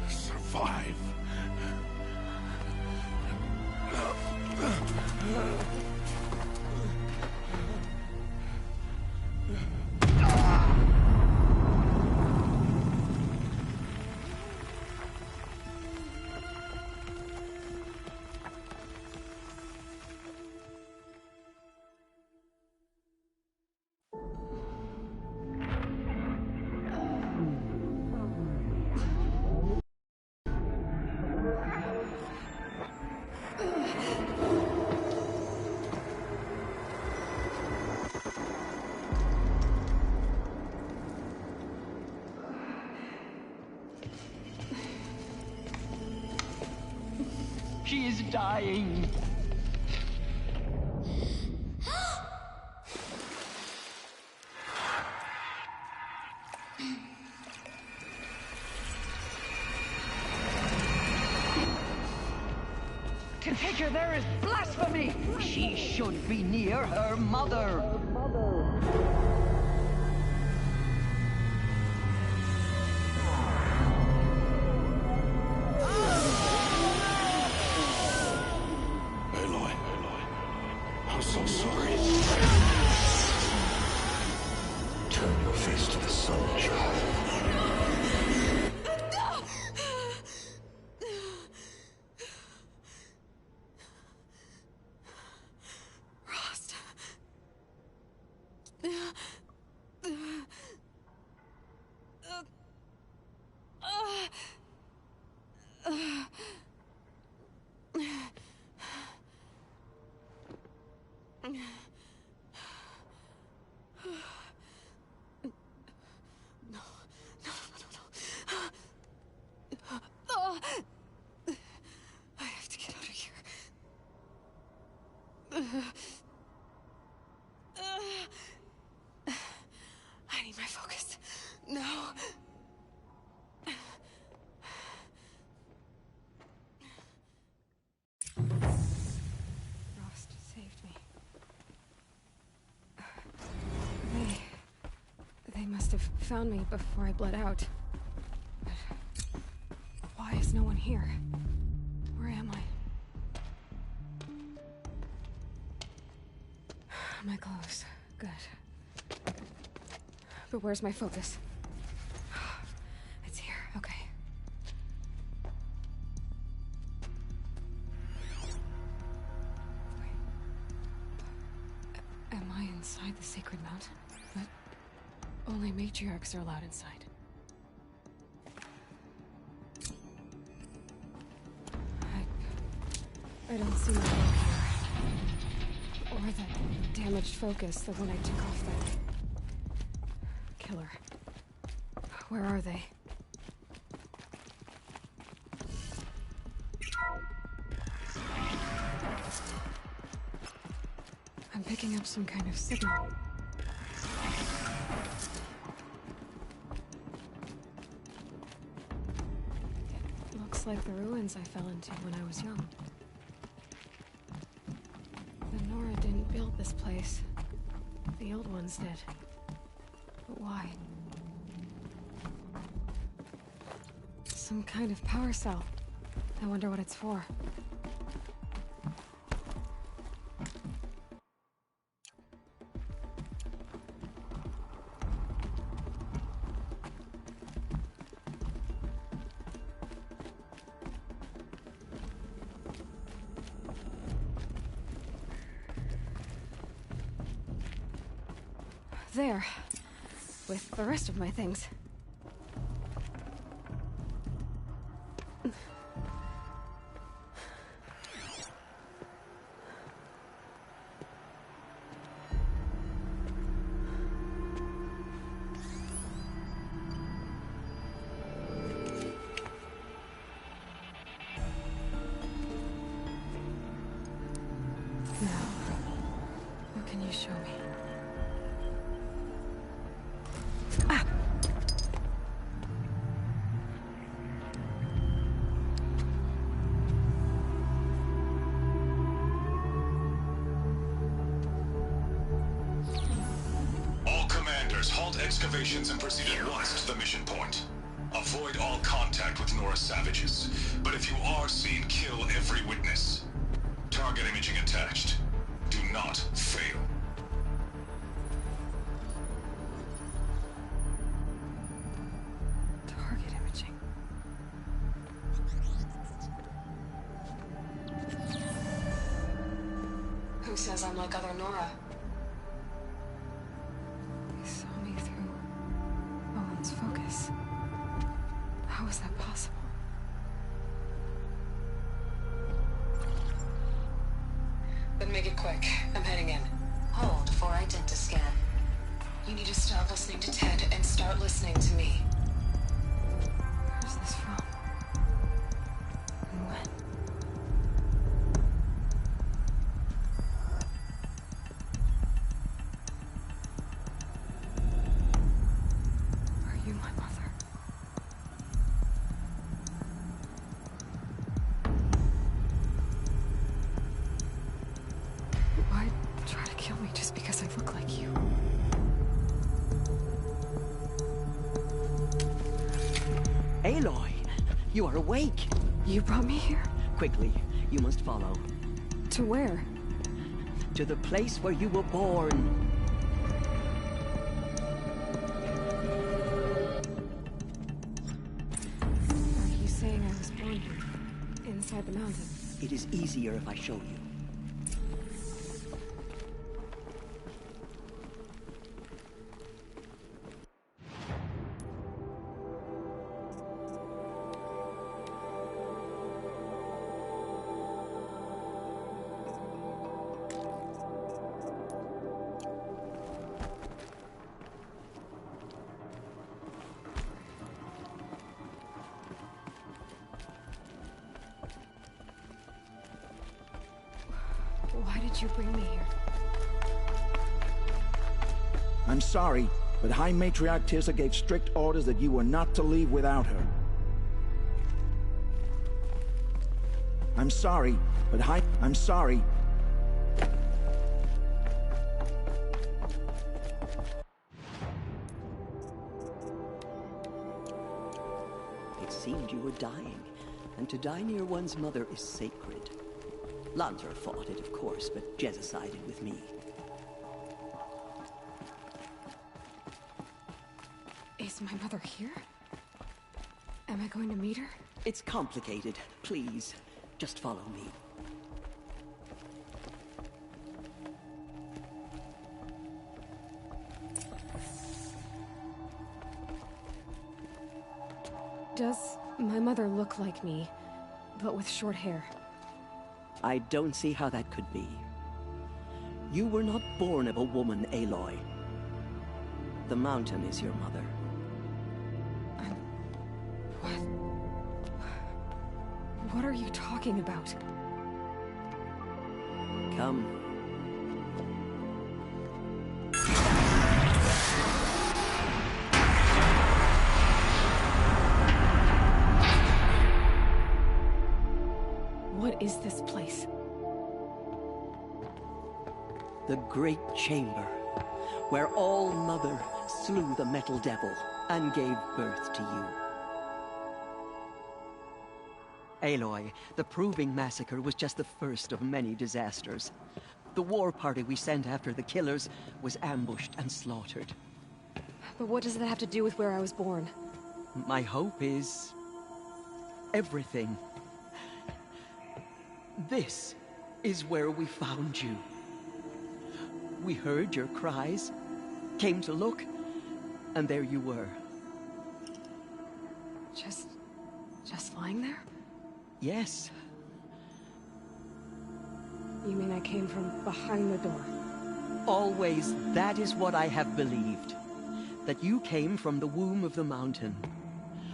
Survive. She is dying. To take her there is blasphemy. She should be near her mother. Aloy. I'm so sorry. Turn your face to the sun, child. Rost. I have to get out of here. I need my focus. No. Rost saved me. They must have found me before I bled out. But why is no one here? Where am I? My clothes. Good. But where's my focus? It's here. Okay. Wait. Am I inside the sacred mount? But only matriarchs are allowed inside. I don't see my bow here. Or that damaged focus, the one I took off that killer. Where are they? I'm picking up some kind of signal. It looks like the ruins I fell into when I was young. The Nora didn't build this place. The old ones did. But why? Some kind of power cell. I wonder what it's for. there. With the rest of my things. Excavations and proceed at once to the mission point. Avoid all contact with Nora savages, but if you are seen, kill every witness. Target imaging attached. Do not fail. Target imaging. Who says I'm like other Nora? Focus. How is that possible? Then make it quick. I'm heading in. Hold for identiscan. You need to stop listening to Ted and start listening to me. Where's this from? And when? Are you my mother? Why try to kill me just because I look like you? Aloy, you are awake. You brought me here? Quickly, you must follow. To where? To the place where you were born. Are you saying I was born inside the mountain? It is easier if I show you. Why did you bring me here? I'm sorry, but High Matriarch Tirsa gave strict orders that you were not to leave without her. I'm sorry, but I'm sorry. It seemed you were dying, and to die near one's mother is sacred. Lancer fought it, of course, but Jezza sided with me. Is my mother here? Am I going to meet her? It's complicated. Please, just follow me. Does my mother look like me, but with short hair? I don't see how that could be. You were not born of a woman, Aloy. The mountain is your mother. What are you talking about? Come. What is this place? The Great Chamber, where All Mother slew the Metal Devil and gave birth to you. Aloy, the Proving Massacre was just the first of many disasters. The war party we sent after the killers was ambushed and slaughtered. But what does that have to do with where I was born? My hope is everything. This is where we found you. We heard your cries came to look, and there you were. Just lying there? Yes. You mean I came from behind the door? Always, that is what I have believed. That you came from the womb of the mountain.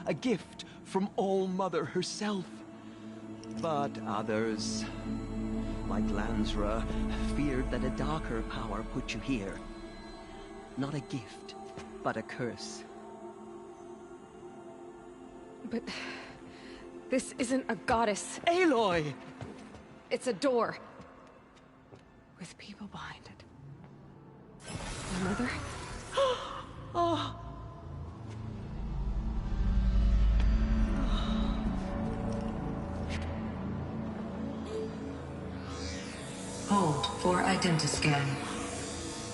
A gift from All-Mother herself. But others, like Lansra, feared that a darker power put you here. Not a gift, but a curse. But this isn't a goddess. Aloy! It's a door. With people behind it. My mother? Oh. Hold for identiscan.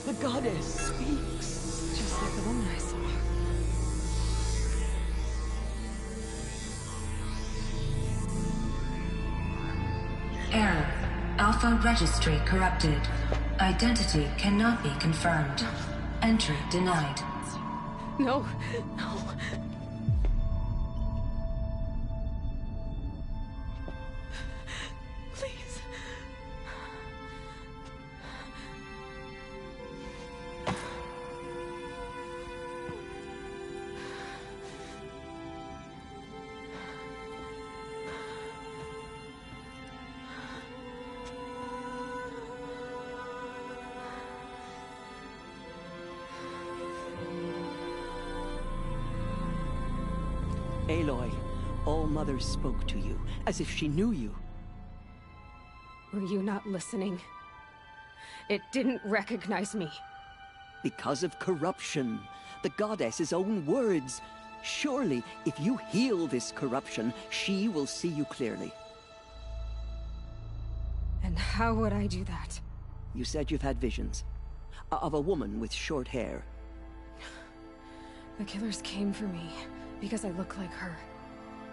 The goddess speaks. Just like the woman I saw. Error. Alpha registry corrupted. Identity cannot be confirmed. Entry denied. No, no. Please. Aloy, All-Mother spoke to you, as if she knew you. Were you not listening? It didn't recognize me. Because of corruption. The goddess's own words. Surely, if you heal this corruption, she will see you clearly. And how would I do that? You said you've had visions. Of a woman with short hair. The killers came for me, because I look like her.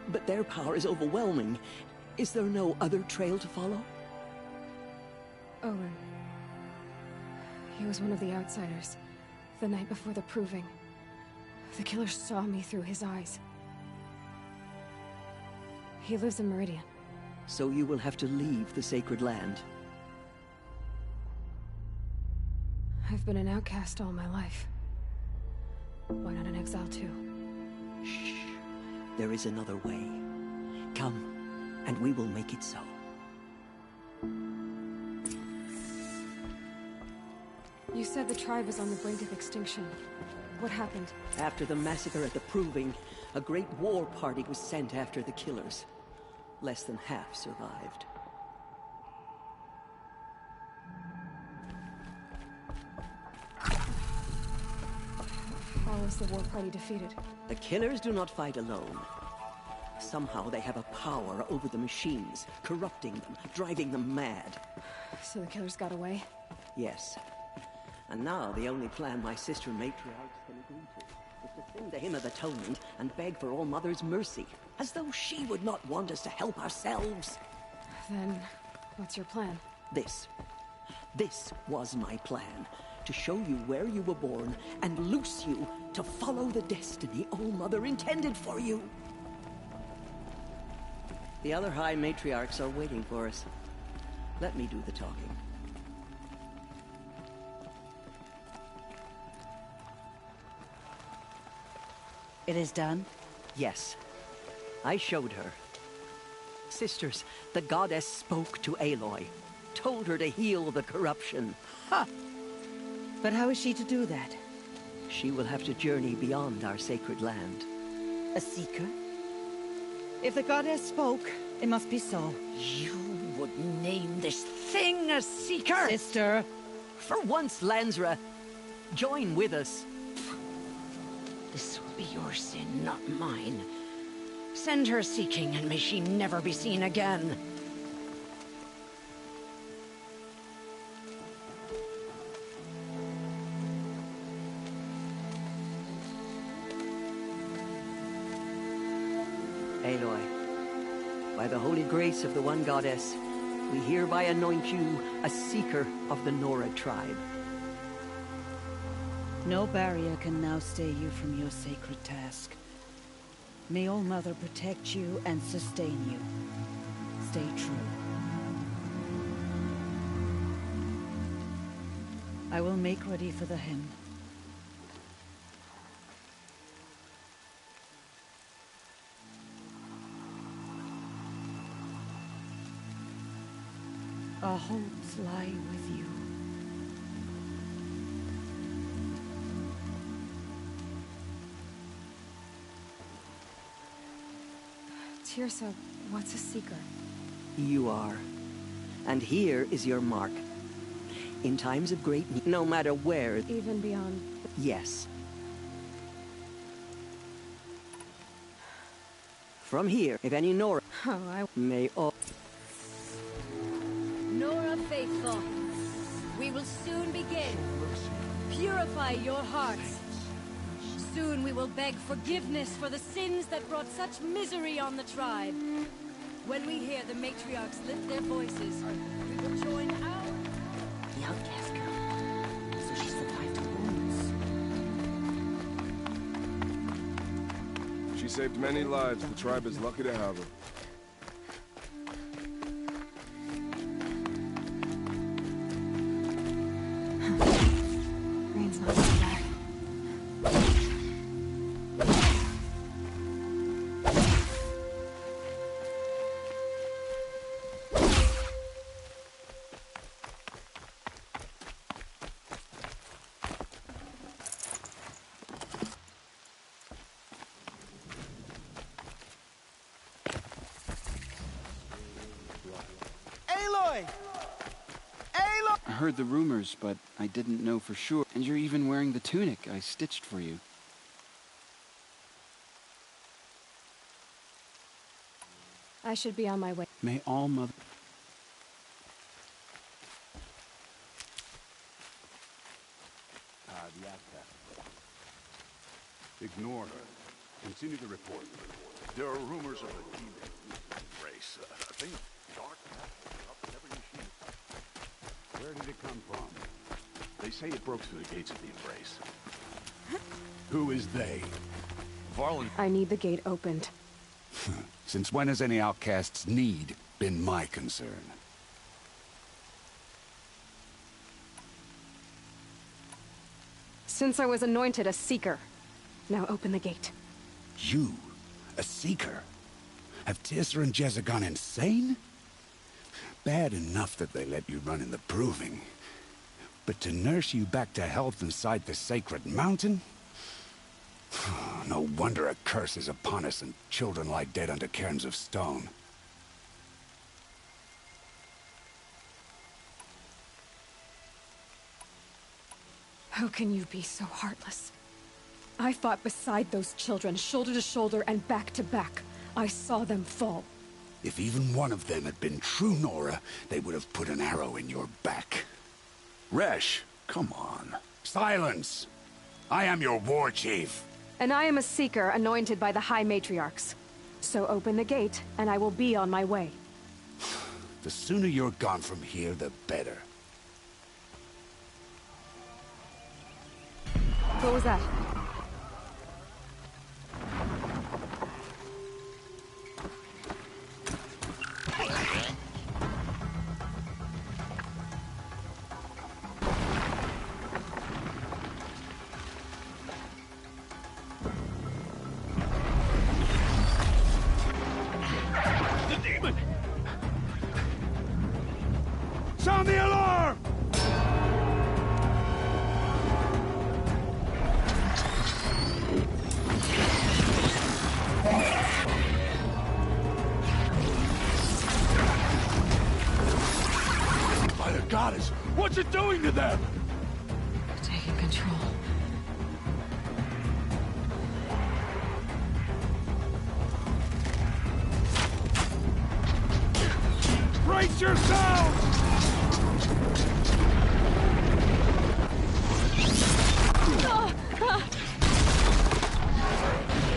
But their power is overwhelming. Is there no other trail to follow? Owen. He was one of the outsiders. The night before the proving. The killer saw me through his eyes. He lives in Meridian. So you will have to leave the sacred land. I've been an outcast all my life. Why not an exile too? Shh. There is another way. Come, and we will make it so. You said the tribe was on the brink of extinction. What happened? After the massacre at the Proving, a great war party was sent after the killers. Less than half survived. How was the war party defeated? The killers do not fight alone. Somehow they have a power over the machines, corrupting them, driving them mad. So the killers got away? Yes. And now the only plan my sister matriarchs can agree to is to sing the Hymn of Atonement and beg for All-Mother's mercy, as though she would not want us to help ourselves. Then, what's your plan? This was my plan. To show you where you were born and loose you to follow the destiny All-Mother intended for you. The other High Matriarchs are waiting for us. Let me do the talking. It is done? Yes. I showed her. Sisters, the goddess spoke to Aloy. Told her to heal the corruption. Ha! But how is she to do that? She will have to journey beyond our sacred land. A seeker? If the goddess spoke, it must be so. You would name this thing a seeker? Sister! For once, Lansra, join with us. This will be your sin, not mine. Send her seeking, and may she never be seen again. Aloy, by the holy grace of the one goddess, we hereby anoint you a seeker of the Nora tribe. No barrier can now stay you from your sacred task. May All Mother protect you and sustain you. Stay true. I will make ready for the hymn. Our hopes lie with you. Tirsa, what's a seeker? You are. And here is your mark. In times of great need, no matter where... Even beyond... Yes. From here, if any Nora... Oh, I... May all... Nora Faithful, we will soon begin. Purify your hearts. Soon we will beg forgiveness for the sins that brought such misery on the tribe. When we hear the matriarchs lift their voices, we will join our... The outcast girl. So she survived her wounds. She saved many lives. The tribe is lucky to have her. Rain's not so bad. I heard the rumors, but I didn't know for sure. And you're even wearing the tunic I stitched for you. I should be on my way. May All Mother... The outcast. Ignore her. Continue the report. There are rumors of a demon race, a thing of darkness up every machine. Where did it come from? They say it broke through the gates of the Embrace. Who is they? Varlin. I need the gate opened. Since when has any outcast's need been my concern? Since I was anointed a seeker. Now open the gate. You? A seeker? Have Tirsa and Jezza gone insane? Bad enough that they let you run in the Proving. But to nurse you back to health inside the sacred mountain? No wonder a curse is upon us and children lie dead under cairns of stone. How can you be so heartless? I fought beside those children, shoulder to shoulder and back to back. I saw them fall. If even one of them had been true Nora, they would have put an arrow in your back. Resh, come on. Silence! I am your war chief. And I am a seeker anointed by the High Matriarchs. So open the gate, and I will be on my way. The sooner you're gone from here, the better. What was that? Sound the alarm! By the goddess, what's it doing to them? Taking control. Brace yourselves!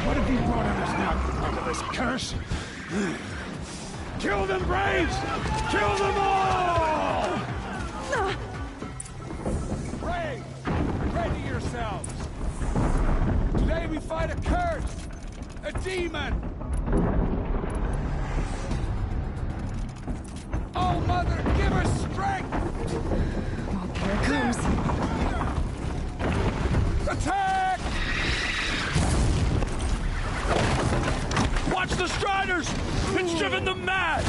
What have you brought on us now because of this curse? Kill them, Braves! Kill them all! Brave! lie to yourselves! Today we fight a curse! A demon! Oh, Mother, give her strength! Oh, here it comes. Attack! Watch the Striders! It's driven them mad!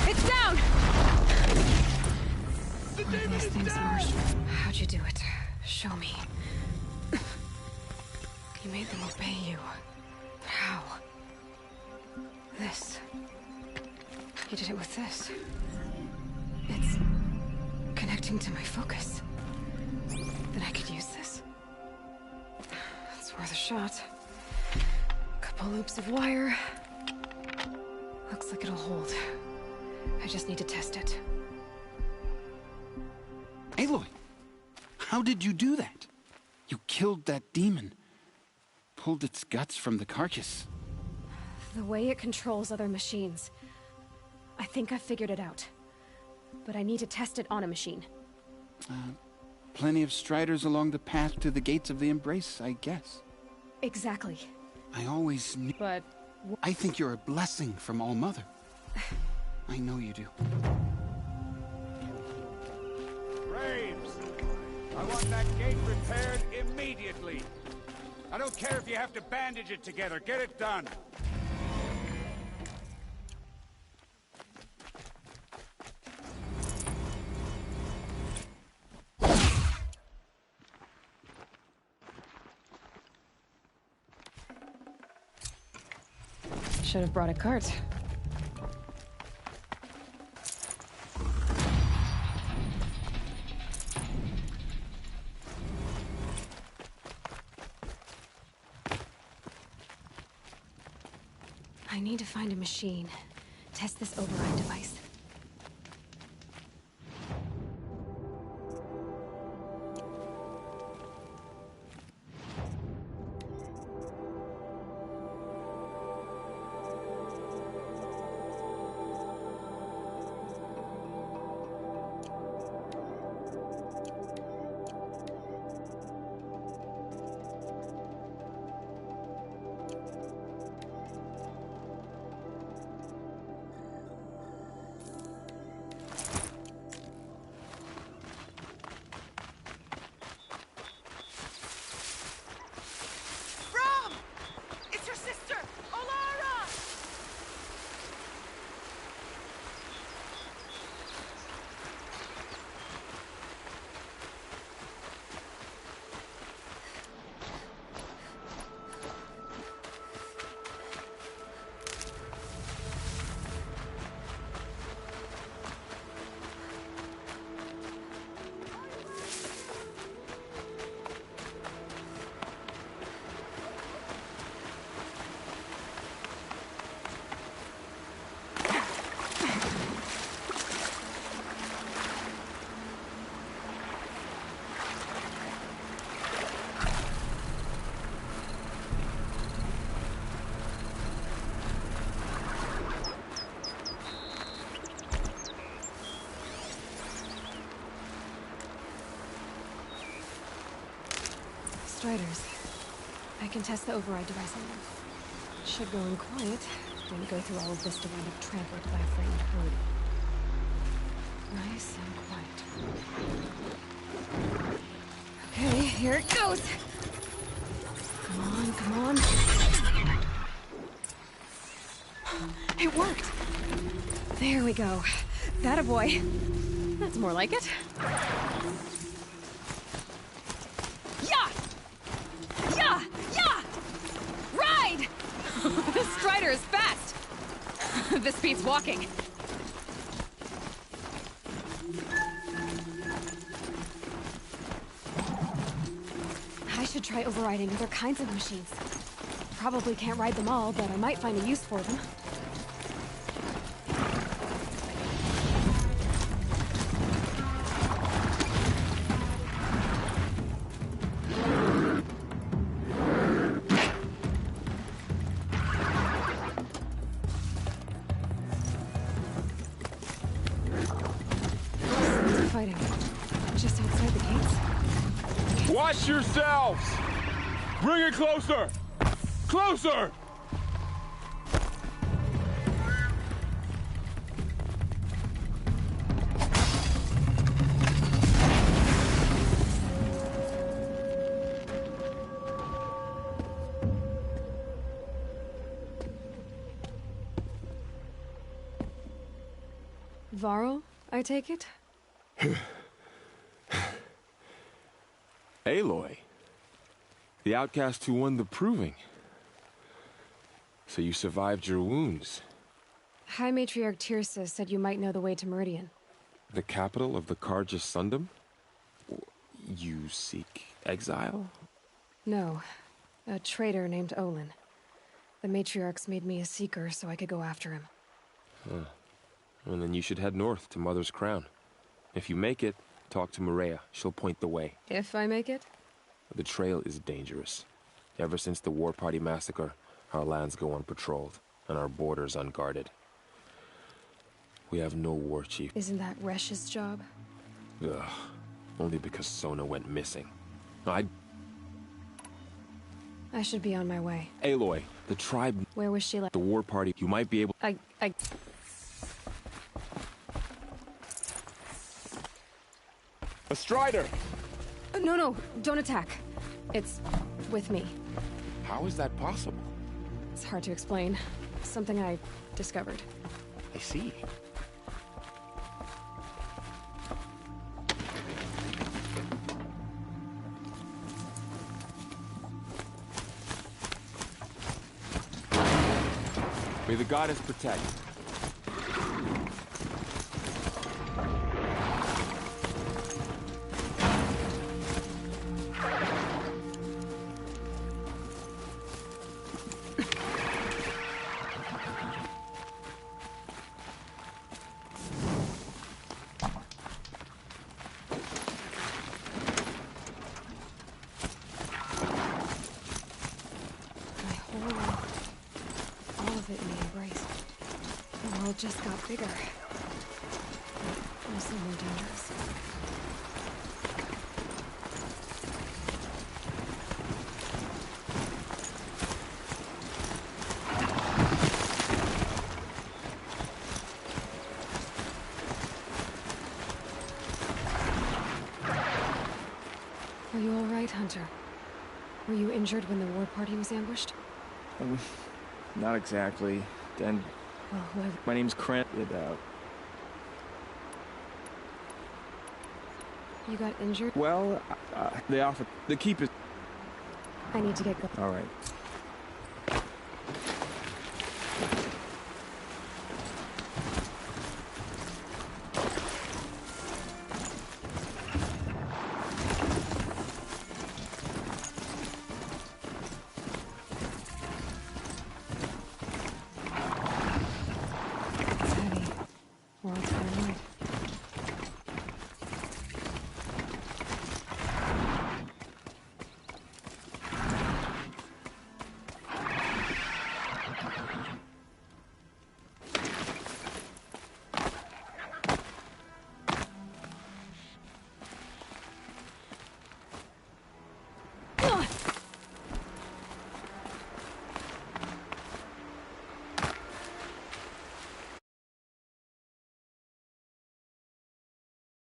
It's down! These things are... How'd you do it? Show me. You made them obey you. But how? This. You did it with this. It's... connecting to my focus. Then I could use this. It's worth a shot. Couple loops of wire. Looks like it'll hold. I just need to test it. Aloy! How did you do that? You killed that demon. Pulled its guts from the carcass. The way it controls other machines. I think I figured it out. But I need to test it on a machine. Plenty of striders along the path to the gates of the Embrace, I guess. Exactly. I always knew... But... I think you're a blessing from All-Mother. I know you do. Braves! I want that gate repaired immediately. I don't care if you have to bandage it together. Get it done. Should have brought a cart. I need to find a machine. Test this override device. Striders. I can test the override device on them. Should go in quiet. Didn't go through all of this to wind up trampled by a frightened herd. Nice and quiet. Okay, here it goes! Come on, come on. It worked! There we go. That a boy. That's more like it. Yeah! Yeah! Yeah! Ride! This Strider is fast! This beats walking. I should try overriding other kinds of machines. Probably can't ride them all, but I might find a use for them. Fighting. Just outside the gates. Watch yourselves! Bring it closer! Closer! Varl, I take it? Aloy. The outcast who won the proving. So you survived your wounds. High Matriarch Tirsa said you might know the way to Meridian. The capital of the Carja Sundom? You seek exile? No. A traitor named Olin. The Matriarchs made me a seeker so I could go after him. Huh. Well, then you should head north to Mother's Crown. If you make it, talk to Maria. She'll point the way. If I make it? The trail is dangerous. Ever since the War Party massacre, our lands go unpatrolled, and our borders unguarded. We have no war chief. Isn't that Resh's job? Ugh. Only because Sona went missing. I should be on my way. Aloy, the tribe... Where was she left? The War Party, you might be able... A Strider! No, don't attack. It's with me. How is that possible? It's hard to explain. Something I discovered. I see. May the goddess protect. Just got bigger. Also more dangerous. Are you all right, Hunter? Were you injured when the war party was ambushed? Not exactly. And well, whoever... My name's Krent. You got injured? Well, they offered... The keep is... I need to get going. All right.